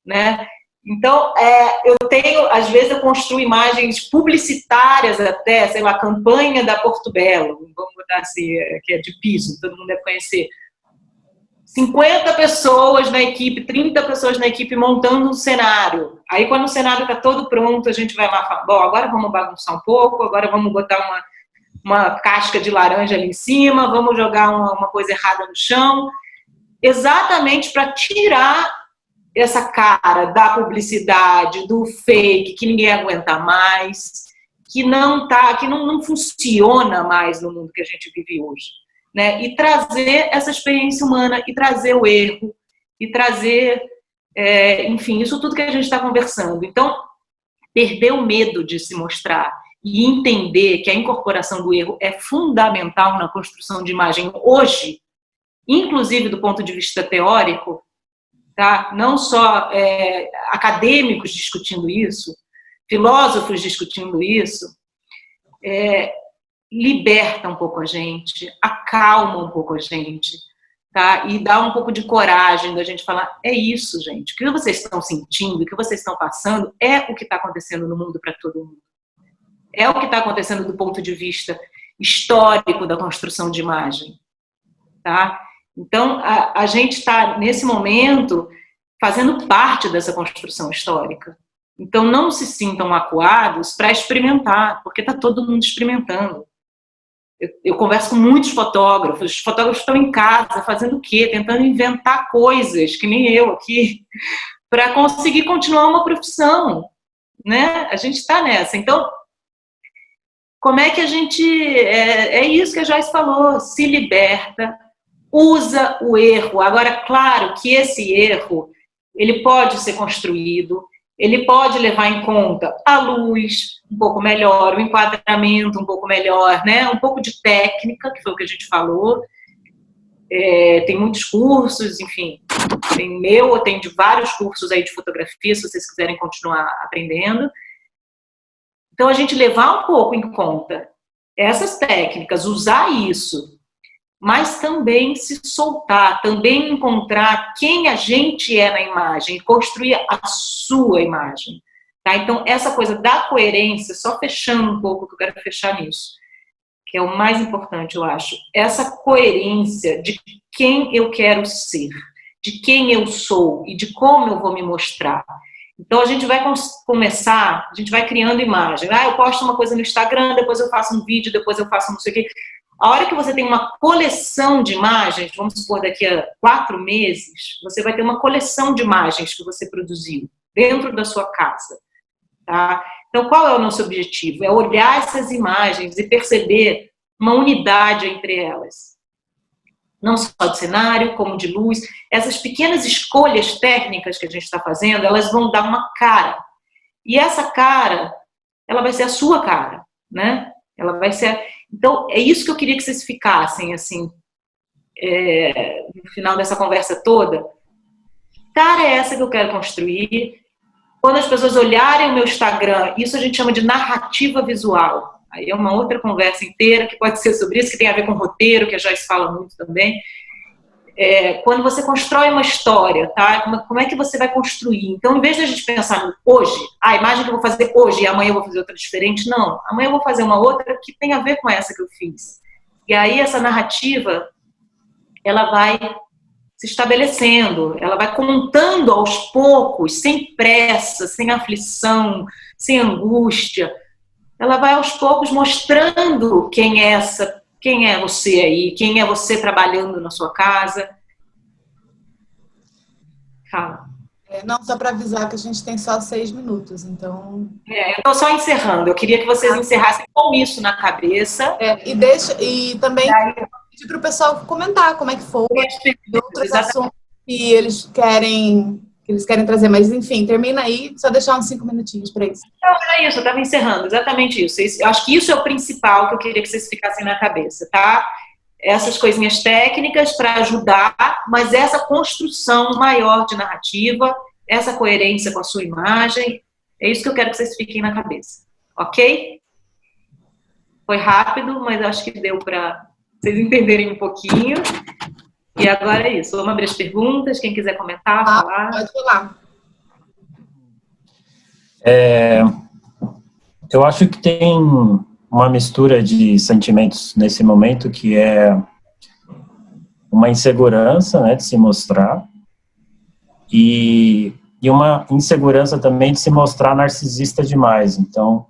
né? Então, às vezes eu construo imagens publicitárias até, sei lá, campanha da Porto Belo, vamos botar assim, que é de piso, todo mundo deve conhecer. 50 pessoas na equipe, 30 pessoas na equipe montando um cenário. Aí, quando o cenário está todo pronto, a gente vai lá e fala, bom, agora vamos bagunçar um pouco, agora vamos botar uma casca de laranja ali em cima, vamos jogar uma coisa errada no chão, exatamente para tirar essa cara da publicidade, do fake, que ninguém aguenta mais, que não funciona mais no mundo que a gente vive hoje, né? E trazer essa experiência humana, e trazer o erro, e trazer, enfim, isso tudo que a gente está conversando. Então, perder o medo de se mostrar e entender que a incorporação do erro é fundamental na construção de imagem hoje, inclusive do ponto de vista teórico, tá? Não só acadêmicos discutindo isso, filósofos discutindo isso, liberta um pouco a gente, acalma um pouco a gente, tá? E dá um pouco de coragem da gente falar, é isso, gente, o que vocês estão sentindo, o que vocês estão passando é o que está acontecendo no mundo para todo mundo. É o que está acontecendo do ponto de vista histórico da construção de imagem, tá? Então, a gente está, nesse momento, fazendo parte dessa construção histórica. Então, não se sintam acuados para experimentar, porque está todo mundo experimentando. Eu converso com muitos fotógrafos, os fotógrafos estão em casa fazendo o quê? Tentando inventar coisas, que nem eu aqui, para conseguir continuar uma profissão, né? A gente está nessa. Então, como é que a gente... É isso que a Joyce falou, se liberta, usa o erro. Agora, claro que esse erro, ele pode ser construído, ele pode levar em conta a luz um pouco melhor, o enquadramento um pouco melhor, né? Um pouco de técnica, que foi o que a gente falou. Tem muitos cursos, enfim, tem de vários cursos aí de fotografia, se vocês quiserem continuar aprendendo. Então, a gente levar um pouco em conta essas técnicas, usar isso, mas também se soltar, também encontrar quem a gente é na imagem, construir a sua imagem. Tá? Então, essa coisa da coerência, só fechando um pouco, que eu quero fechar nisso, que é o mais importante, eu acho, essa coerência de quem eu quero ser, de quem eu sou e de como eu vou me mostrar. Então, a gente vai começar, a gente vai criando imagem. Eu posto uma coisa no Instagram, depois eu faço um vídeo, depois eu faço não sei o quê. A hora que você tem uma coleção de imagens, vamos supor, daqui a 4 meses, você vai ter uma coleção de imagens que você produziu dentro da sua casa. Tá? Então, qual é o nosso objetivo? É olhar essas imagens e perceber uma unidade entre elas. Não só de cenário, como de luz. Essas pequenas escolhas técnicas que a gente está fazendo, elas vão dar uma cara. E essa cara, ela vai ser a sua cara, né? Ela vai ser... Então, é isso que eu queria que vocês ficassem, assim, no final dessa conversa toda. Cara, é essa que eu quero construir. Quando as pessoas olharem o meu Instagram, isso a gente chama de narrativa visual. Aí é uma outra conversa inteira que pode ser sobre isso, que tem a ver com roteiro, que a Joyce fala muito também. Quando você constrói uma história, tá? Como é que você vai construir? Então, em vez de a gente pensar no hoje, a imagem que eu vou fazer hoje e amanhã eu vou fazer outra diferente, não. Amanhã eu vou fazer uma outra que tem a ver com essa que eu fiz. E aí essa narrativa, ela vai se estabelecendo, ela vai contando aos poucos, sem pressa, sem aflição, sem angústia. Ela vai aos poucos mostrando quem é você aí, quem é você trabalhando na sua casa. Fala. Não, só para avisar que a gente tem só 6 minutos, então... Eu estou só encerrando, eu queria que vocês encerrassem com isso na cabeça. E também pedir para o pessoal comentar como é que foi, outros assuntos que eles querem trazer, mas enfim, termina aí, só deixar uns 5 minutinhos para isso. Não, era isso, eu estava encerrando, exatamente isso. Eu acho que isso é o principal que eu queria que vocês ficassem na cabeça, tá? Essas coisinhas técnicas para ajudar, mas essa construção maior de narrativa, essa coerência com a sua imagem, é isso que eu quero que vocês fiquem na cabeça, ok? Foi rápido, mas acho que deu para vocês entenderem um pouquinho. E agora é isso. Vamos abrir as perguntas. Quem quiser comentar, falar. Pode falar. Eu acho que tem uma mistura de sentimentos nesse momento que é uma insegurança, né, de se mostrar, e uma insegurança também de se mostrar narcisista demais. Então,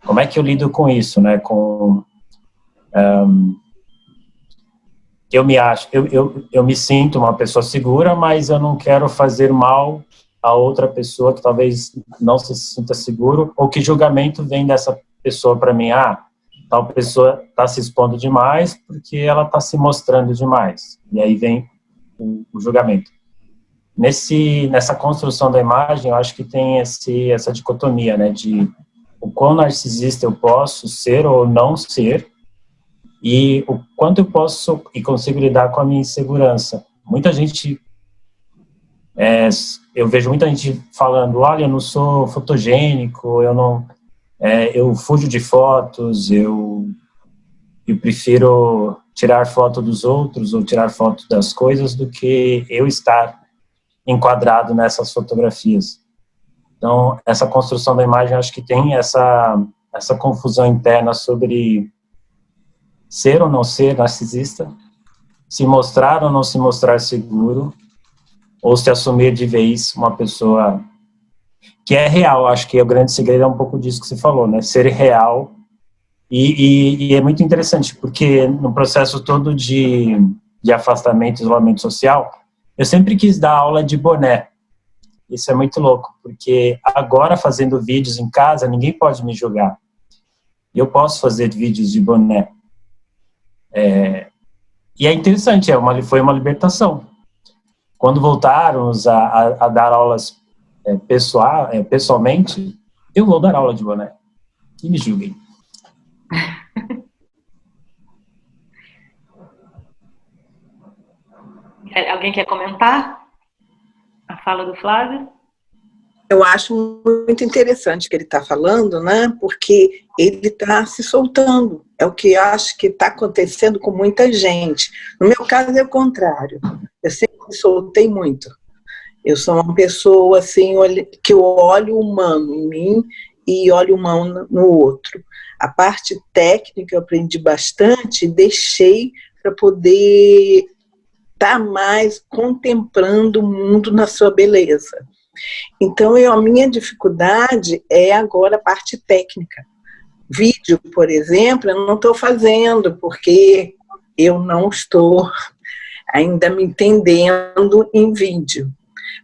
como é que eu lido com isso, né? Eu me sinto uma pessoa segura, mas eu não quero fazer mal a outra pessoa que talvez não se sinta seguro, ou que julgamento vem dessa pessoa para mim, tal pessoa está se expondo demais porque ela está se mostrando demais. E aí vem o julgamento. Nessa construção da imagem, eu acho que tem essa dicotomia, né, de o quão narcisista eu posso ser ou não ser, e o quanto eu posso e consigo lidar com a minha insegurança. Muita gente, eu vejo muita gente falando, olha, eu não sou fotogênico, eu fujo de fotos, eu prefiro tirar foto dos outros ou tirar foto das coisas do que eu estar enquadrado nessas fotografias. Então, essa construção da imagem, acho que tem essa confusão interna sobre ser ou não ser narcisista, se mostrar ou não se mostrar seguro, ou se assumir de vez uma pessoa que é real. Acho que o grande segredo é um pouco disso que você falou, né? Ser real. E é muito interessante, porque no processo todo de afastamento, isolamento social, eu sempre quis dar aula de boné. Isso é muito louco, porque agora, fazendo vídeos em casa, ninguém pode me julgar. Eu posso fazer vídeos de boné. E é interessante, foi uma libertação. Quando voltarmos a dar aulas pessoalmente, eu vou dar aula de boné. Que me julguem. Alguém quer comentar a fala do Flávio? Eu acho muito interessante o que ele está falando, né? Porque ele está se soltando. É o que eu acho que está acontecendo com muita gente. No meu caso é o contrário. Eu sempre me soltei muito. Eu sou uma pessoa assim, que eu olho o humano em mim e olho o humano no outro. A parte técnica eu aprendi bastante e deixei para poder estar mais contemplando o mundo na sua beleza. Então, a minha dificuldade é agora a parte técnica. Vídeo, por exemplo, eu não estou fazendo, porque eu não estou ainda me entendendo em vídeo.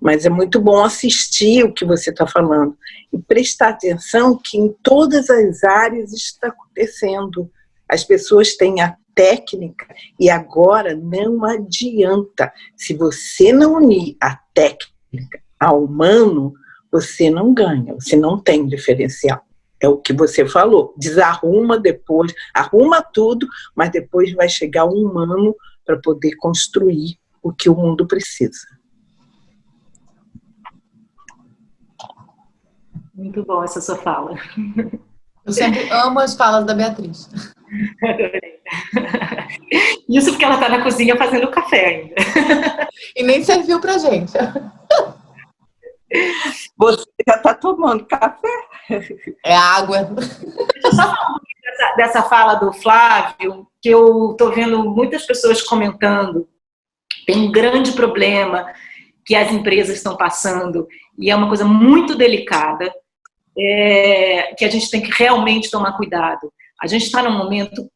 Mas é muito bom assistir o que você está falando e prestar atenção que em todas as áreas está acontecendo. As pessoas têm a técnica e agora não adianta. Se você não unir a técnica ao humano, você não ganha, você não tem diferencial. É o que você falou, desarruma depois, arruma tudo, mas depois vai chegar o humano para poder construir o que o mundo precisa. Muito bom essa sua fala. Eu sempre amo as falas da Beatriz. Isso porque ela está na cozinha fazendo café ainda. E nem serviu pra gente. Você já está tomando café? É água. Deixa eu só falar um pouquinho dessa fala do Flávio, que eu estou vendo muitas pessoas comentando. Tem um grande problema que as empresas estão passando, e é uma coisa muito delicada, que a gente tem que realmente tomar cuidado. A gente está num momento,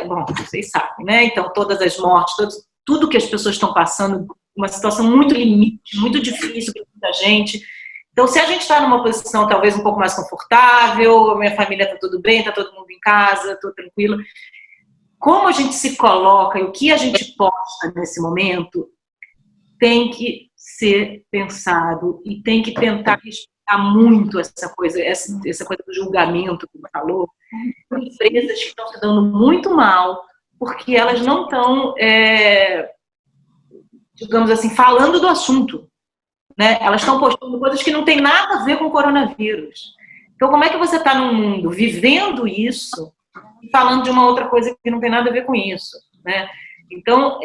bom, vocês sabem, né? Então, todas as mortes, tudo que as pessoas estão passando, uma situação muito limite, muito difícil para muita gente. Então, se a gente está numa posição talvez um pouco mais confortável, minha família está tudo bem, está todo mundo em casa, estou tranquila, como a gente se coloca e o que a gente posta nesse momento tem que ser pensado e tem que tentar respeitar muito essa coisa do julgamento que você falou. Tem empresas que estão se dando muito mal porque elas não estão, digamos assim, falando do assunto, né? Elas estão postando coisas que não tem nada a ver com o coronavírus. Então, como é que você está num mundo vivendo isso e falando de uma outra coisa que não tem nada a ver com isso, né? Então,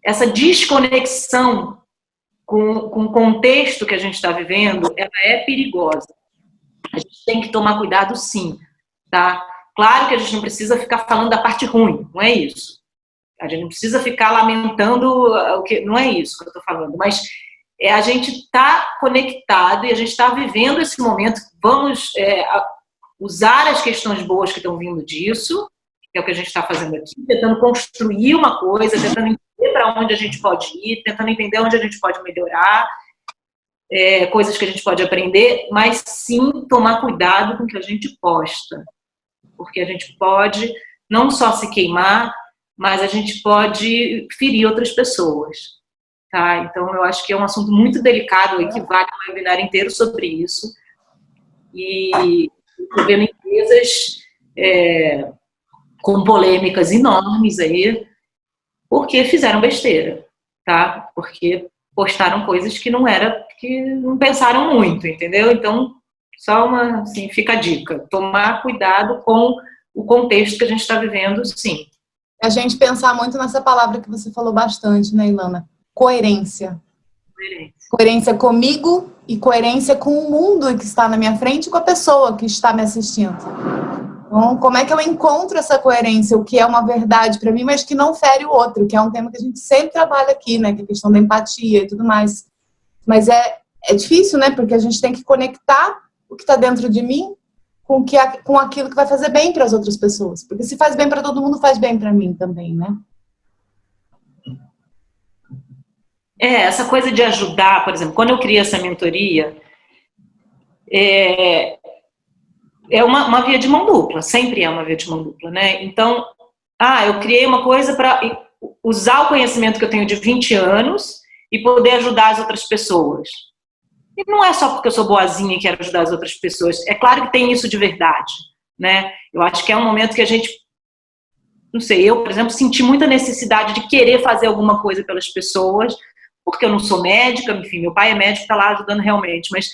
essa desconexão com o contexto que a gente está vivendo, ela é perigosa. A gente tem que tomar cuidado, sim, tá? Claro que a gente não precisa ficar falando da parte ruim, não é isso. A gente não precisa ficar lamentando o que... Não é isso que eu estou falando, mas a gente está conectado e a gente está vivendo esse momento. Vamos usar as questões boas que estão vindo disso, que é o que a gente está fazendo aqui, tentando construir uma coisa, tentando entender para onde a gente pode ir, tentando entender onde a gente pode melhorar, coisas que a gente pode aprender, mas sim tomar cuidado com o que a gente posta, porque a gente pode não só se queimar, mas a gente pode ferir outras pessoas, tá? Então eu acho que é um assunto muito delicado e que vale um webinar inteiro sobre isso, e estou vendo empresas com polêmicas enormes aí, porque fizeram besteira, tá? Porque postaram coisas que não pensaram muito, entendeu? Então, só assim, fica a dica, tomar cuidado com o contexto que a gente está vivendo, sim. A gente pensar muito nessa palavra que você falou bastante, né, Ilana? Coerência. Coerência comigo e coerência com o mundo que está na minha frente e com a pessoa que está me assistindo. Então, como é que eu encontro essa coerência? O que é uma verdade para mim, mas que não fere o outro, que é um tema que a gente sempre trabalha aqui, né? Que é a questão da empatia e tudo mais. Mas é difícil, né? Porque a gente tem que conectar o que está dentro de mim com aquilo que vai fazer bem para as outras pessoas. Porque se faz bem para todo mundo, faz bem para mim também, né? Essa coisa de ajudar, por exemplo, quando eu criei essa mentoria, é uma via de mão dupla, sempre é uma via de mão dupla, né? Então, eu criei uma coisa para usar o conhecimento que eu tenho de 20 anos e poder ajudar as outras pessoas. E não é só porque eu sou boazinha e quero ajudar as outras pessoas. É claro que tem isso de verdade, né? Eu acho que é um momento que a gente, não sei, eu, por exemplo, senti muita necessidade de querer fazer alguma coisa pelas pessoas, porque eu não sou médica, enfim, meu pai é médico, está lá ajudando realmente, mas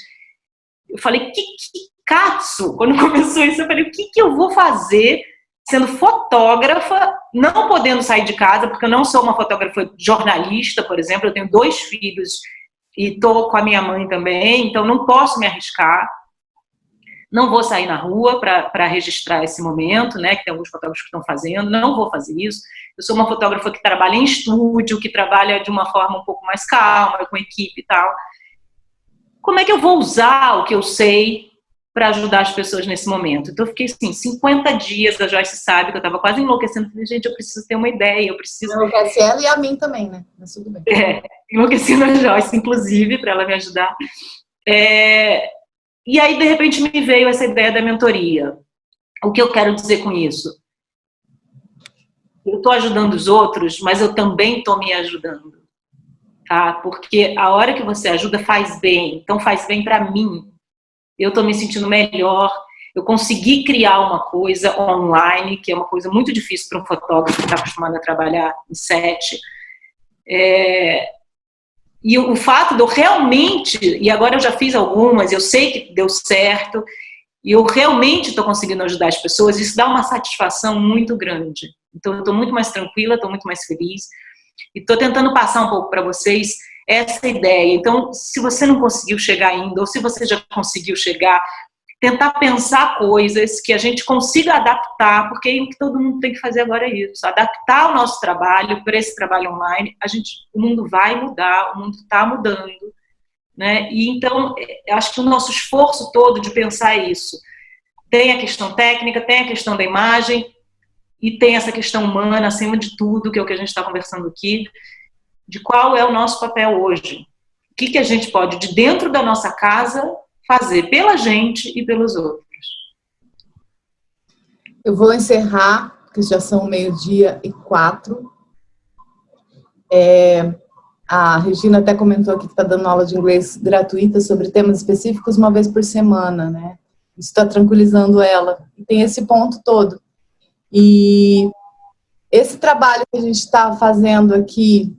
eu falei, que catso, quando começou isso, eu falei, o que eu vou fazer sendo fotógrafa, não podendo sair de casa, porque eu não sou uma fotógrafa jornalista, por exemplo, eu tenho 2 filhos e estou com a minha mãe também, então não posso me arriscar, não vou sair na rua para registrar esse momento, né, que tem alguns fotógrafos que estão fazendo, não vou fazer isso. Eu sou uma fotógrafa que trabalha em estúdio, que trabalha de uma forma um pouco mais calma, com equipe e tal. Como é que eu vou usar o que eu sei para ajudar as pessoas nesse momento? Então eu fiquei assim, 50 dias, a Joyce sabe que eu estava quase enlouquecendo, falei, gente, eu preciso ter uma ideia, eu preciso... Enlouquece ela e a mim também, né? Mas tudo bem. Enlouquecendo a Joyce, inclusive, para ela me ajudar. E aí, de repente, me veio essa ideia da mentoria. O que eu quero dizer com isso? Eu estou ajudando os outros, mas eu também estou me ajudando. Tá? Porque a hora que você ajuda faz bem. Então, faz bem para mim. Eu estou me sentindo melhor. Eu consegui criar uma coisa online, que é uma coisa muito difícil para um fotógrafo que está acostumado a trabalhar em set. E o fato de eu realmente, e agora eu já fiz algumas, eu sei que deu certo, e eu realmente estou conseguindo ajudar as pessoas, isso dá uma satisfação muito grande. Então eu estou muito mais tranquila, estou muito mais feliz, e estou tentando passar um pouco para vocês essa ideia. Então, se você não conseguiu chegar ainda, ou se você já conseguiu chegar, tentar pensar coisas que a gente consiga adaptar, porque o que todo mundo tem que fazer agora é isso, adaptar o nosso trabalho para esse trabalho online. O mundo vai mudar, o mundo está mudando, né? E então, eu acho que o nosso esforço todo de pensar isso, tem a questão técnica, tem a questão da imagem, e tem essa questão humana, acima de tudo, que é o que a gente está conversando aqui, de qual é o nosso papel hoje. O que a gente pode, de dentro da nossa casa, fazer pela gente e pelos outros. Eu vou encerrar, porque já são 12:04. A Regina até comentou aqui que está dando aula de inglês gratuita sobre temas específicos 1 vez por semana, né? Isso está tranquilizando ela. E tem esse ponto todo. E esse trabalho que a gente está fazendo aqui,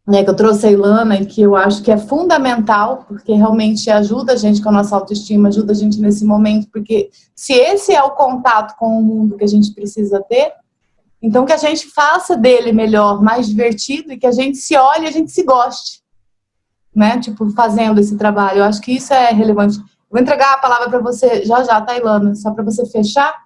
né, que eu trouxe a Ilana e que eu acho que é fundamental, porque realmente ajuda a gente com a nossa autoestima, ajuda a gente nesse momento, porque se esse é o contato com o mundo que a gente precisa ter, então que a gente faça dele melhor, mais divertido, e que a gente se olhe e a gente se goste, né, tipo, fazendo esse trabalho. Eu acho que isso é relevante. Vou entregar a palavra para você já, tá, Ilana? Só para você fechar.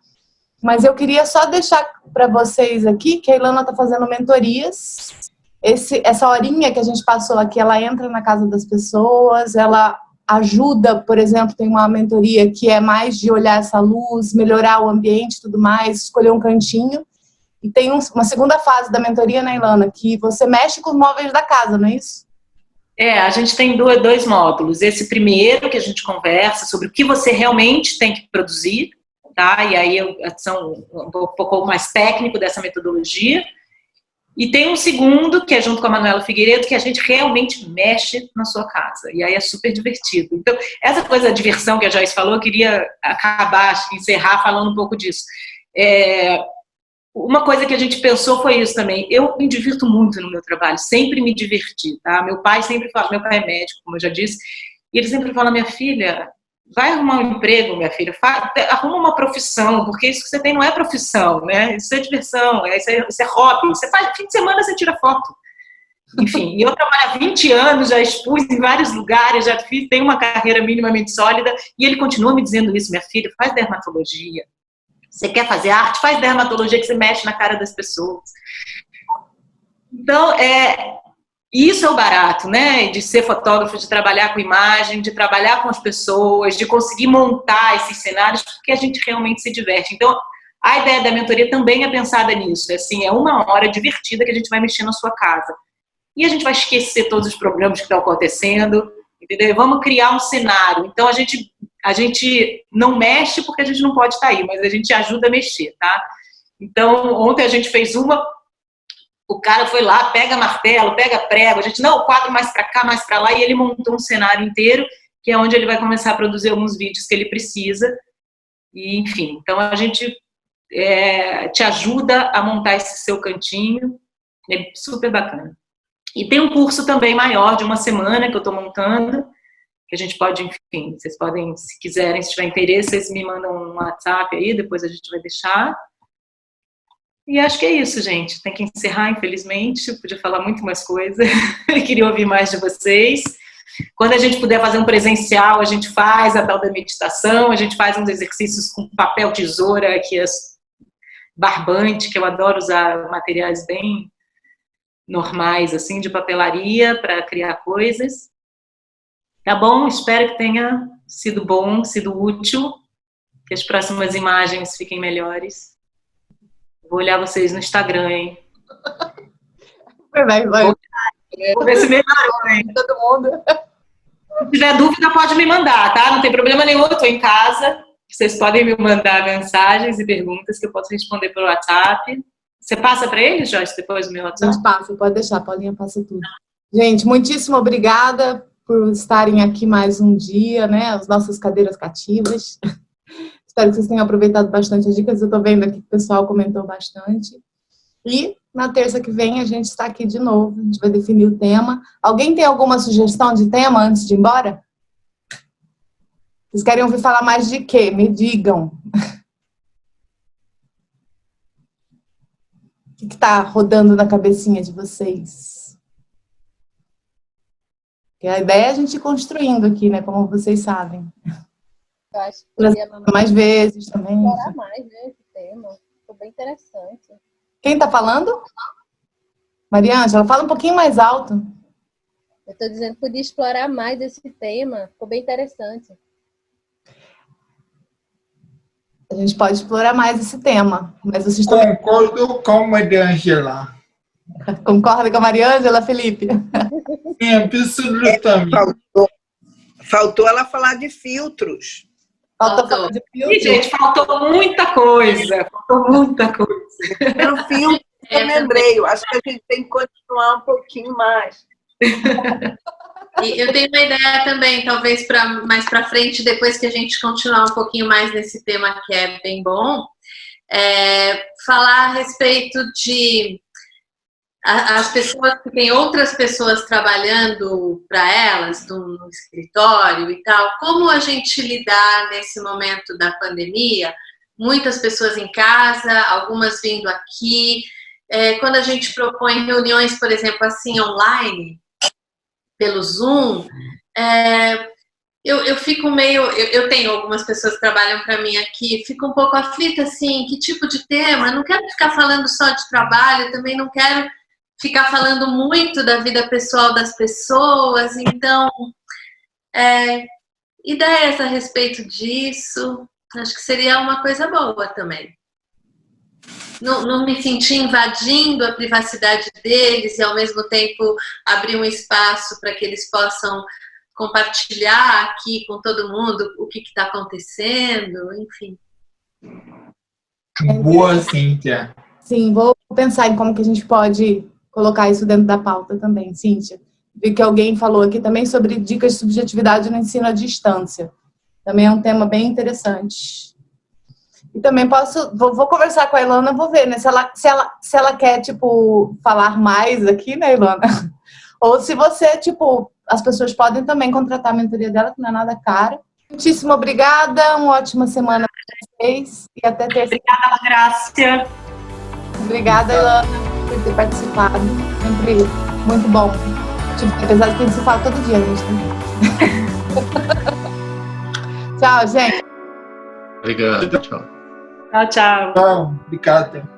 Mas eu queria só deixar para vocês aqui que a Ilana está fazendo mentorias. Essa horinha que a gente passou aqui, ela entra na casa das pessoas, ela ajuda, por exemplo, tem uma mentoria que é mais de olhar essa luz, melhorar o ambiente e tudo mais, escolher um cantinho. E tem uma segunda fase da mentoria, né, Ilana, que você mexe com os móveis da casa, não é isso? A gente tem dois módulos. Esse primeiro, que a gente conversa sobre o que você realmente tem que produzir, tá? E aí são um pouco mais técnico dessa metodologia. E tem um segundo, que é junto com a Manuela Figueiredo, que a gente realmente mexe na sua casa. E aí é super divertido. Então, essa coisa da diversão que a Joyce falou, eu queria encerrar falando um pouco disso. Uma coisa que a gente pensou foi isso também. Eu me divirto muito no meu trabalho, sempre me diverti, tá? Meu pai sempre fala, meu pai é médico, como eu já disse, e ele sempre fala, minha filha, vai arrumar um emprego, minha filha, arruma uma profissão, porque isso que você tem não é profissão, né? Isso é diversão, isso é hobby. Você faz, fim de semana você tira foto. Enfim, e eu trabalho há 20 anos, já expus em vários lugares, tenho uma carreira minimamente sólida, e ele continua me dizendo isso, minha filha, faz dermatologia. Você quer fazer arte? Faz dermatologia, que você mexe na cara das pessoas. Então, isso é o barato, né? De ser fotógrafo, de trabalhar com imagem, de trabalhar com as pessoas, de conseguir montar esses cenários, porque a gente realmente se diverte. Então, a ideia da mentoria também é pensada nisso. Assim, é uma hora divertida que a gente vai mexer na sua casa. E a gente vai esquecer todos os problemas que estão acontecendo, entendeu? Vamos criar um cenário. Então, a gente não mexe porque a gente não pode estar aí, mas a gente ajuda a mexer, tá? Então, ontem a gente fez o cara foi lá, pega martelo, pega prego, a gente, não, o quadro mais para cá, mais para lá, e ele montou um cenário inteiro, que é onde ele vai começar a produzir alguns vídeos que ele precisa, e enfim, então a gente te ajuda a montar esse seu cantinho, é super bacana. E tem um curso também maior, de uma semana, que eu estou montando, que a gente pode, enfim, vocês podem, se quiserem, se tiver interesse, vocês me mandam um WhatsApp aí, depois a gente vai deixar. E acho que é isso, gente. Tem que encerrar, infelizmente. Eu podia falar muito mais coisa. Eu queria ouvir mais de vocês. Quando a gente puder fazer um presencial, a gente faz a tal da meditação, a gente faz uns exercícios com papel, tesoura, que é barbante, que eu adoro usar materiais bem normais, assim, de papelaria, para criar coisas. Tá bom? Espero que tenha sido bom, sido útil, que as próximas imagens fiquem melhores. Vou olhar vocês no Instagram, hein? Vai. Vou ver se melhorou, hein? Todo mundo. Se tiver dúvida, pode me mandar, tá? Não tem problema nenhum, eu tô em casa. Vocês podem me mandar mensagens e perguntas que eu posso responder pelo WhatsApp. Você passa para eles, Joyce, depois do meu A WhatsApp? gente passa, pode deixar, Paulinha passa tudo. Gente, muitíssimo obrigada por estarem aqui mais um dia, né? As nossas cadeiras cativas. Espero que vocês tenham aproveitado bastante as dicas. Eu tô vendo aqui que o pessoal comentou bastante. E na terça que vem a gente está aqui de novo. A gente vai definir o tema. Alguém tem alguma sugestão de tema antes de ir embora? Vocês querem ouvir falar mais de quê? Me digam. O que está rodando na cabecinha de vocês? Porque a ideia é a gente ir construindo aqui, né? Como vocês sabem. Eu acho que podia Mais vezes também. explorar mais, né, esse tema. Ficou bem interessante. Quem está falando? Mariângela, fala um pouquinho mais alto. Eu estou dizendo que podia explorar mais esse tema. Ficou bem interessante. A gente pode explorar mais esse tema. Mas vocês também... Concordo com a Mariângela. Concorda com a Mariângela, Felipe? Sim, absolutamente. Faltou ela falar de filtros. Falta falar de filtro. Ih, gente, faltou muita coisa. Faltou muita coisa. Pelo filtro, eu lembrei. Eu acho que a gente tem que continuar um pouquinho mais. E eu tenho uma ideia também, talvez mais para frente, depois que a gente continuar um pouquinho mais nesse tema que é bem bom, falar a respeito de as pessoas que têm outras pessoas trabalhando para elas no escritório e tal, como a gente lidar nesse momento da pandemia, muitas pessoas em casa, algumas vindo aqui, quando a gente propõe reuniões, por exemplo, assim, online, pelo Zoom, eu fico meio... Eu tenho algumas pessoas que trabalham para mim aqui, fico um pouco aflita, assim, que tipo de tema? Não quero ficar falando só de trabalho, também não quero ficar falando muito da vida pessoal das pessoas, então, ideias a respeito disso, acho que seria uma coisa boa também. Não me sentir invadindo a privacidade deles e, ao mesmo tempo, abrir um espaço para que eles possam compartilhar aqui com todo mundo o que está acontecendo, enfim. Boa, Cíntia. Sim, vou pensar em como que a gente pode colocar isso dentro da pauta também, Cíntia. Vi que alguém falou aqui também sobre dicas de subjetividade no ensino à distância. Também é um tema bem interessante. E também vou conversar com a Ilana, vou ver, né, se ela quer, tipo, falar mais aqui, né, Ilana? Ou se você, tipo, as pessoas podem também contratar a mentoria dela, que não é nada cara. Muitíssimo obrigada, uma ótima semana para vocês e até terça. Obrigada, Grácia. Obrigada, Ilana, por ter participado. Sempre muito bom. Tipo, apesar de que a gente se fala todo dia, Tchau, gente. Obrigado, tchau. Tchau, tchau. Tchau, obrigado.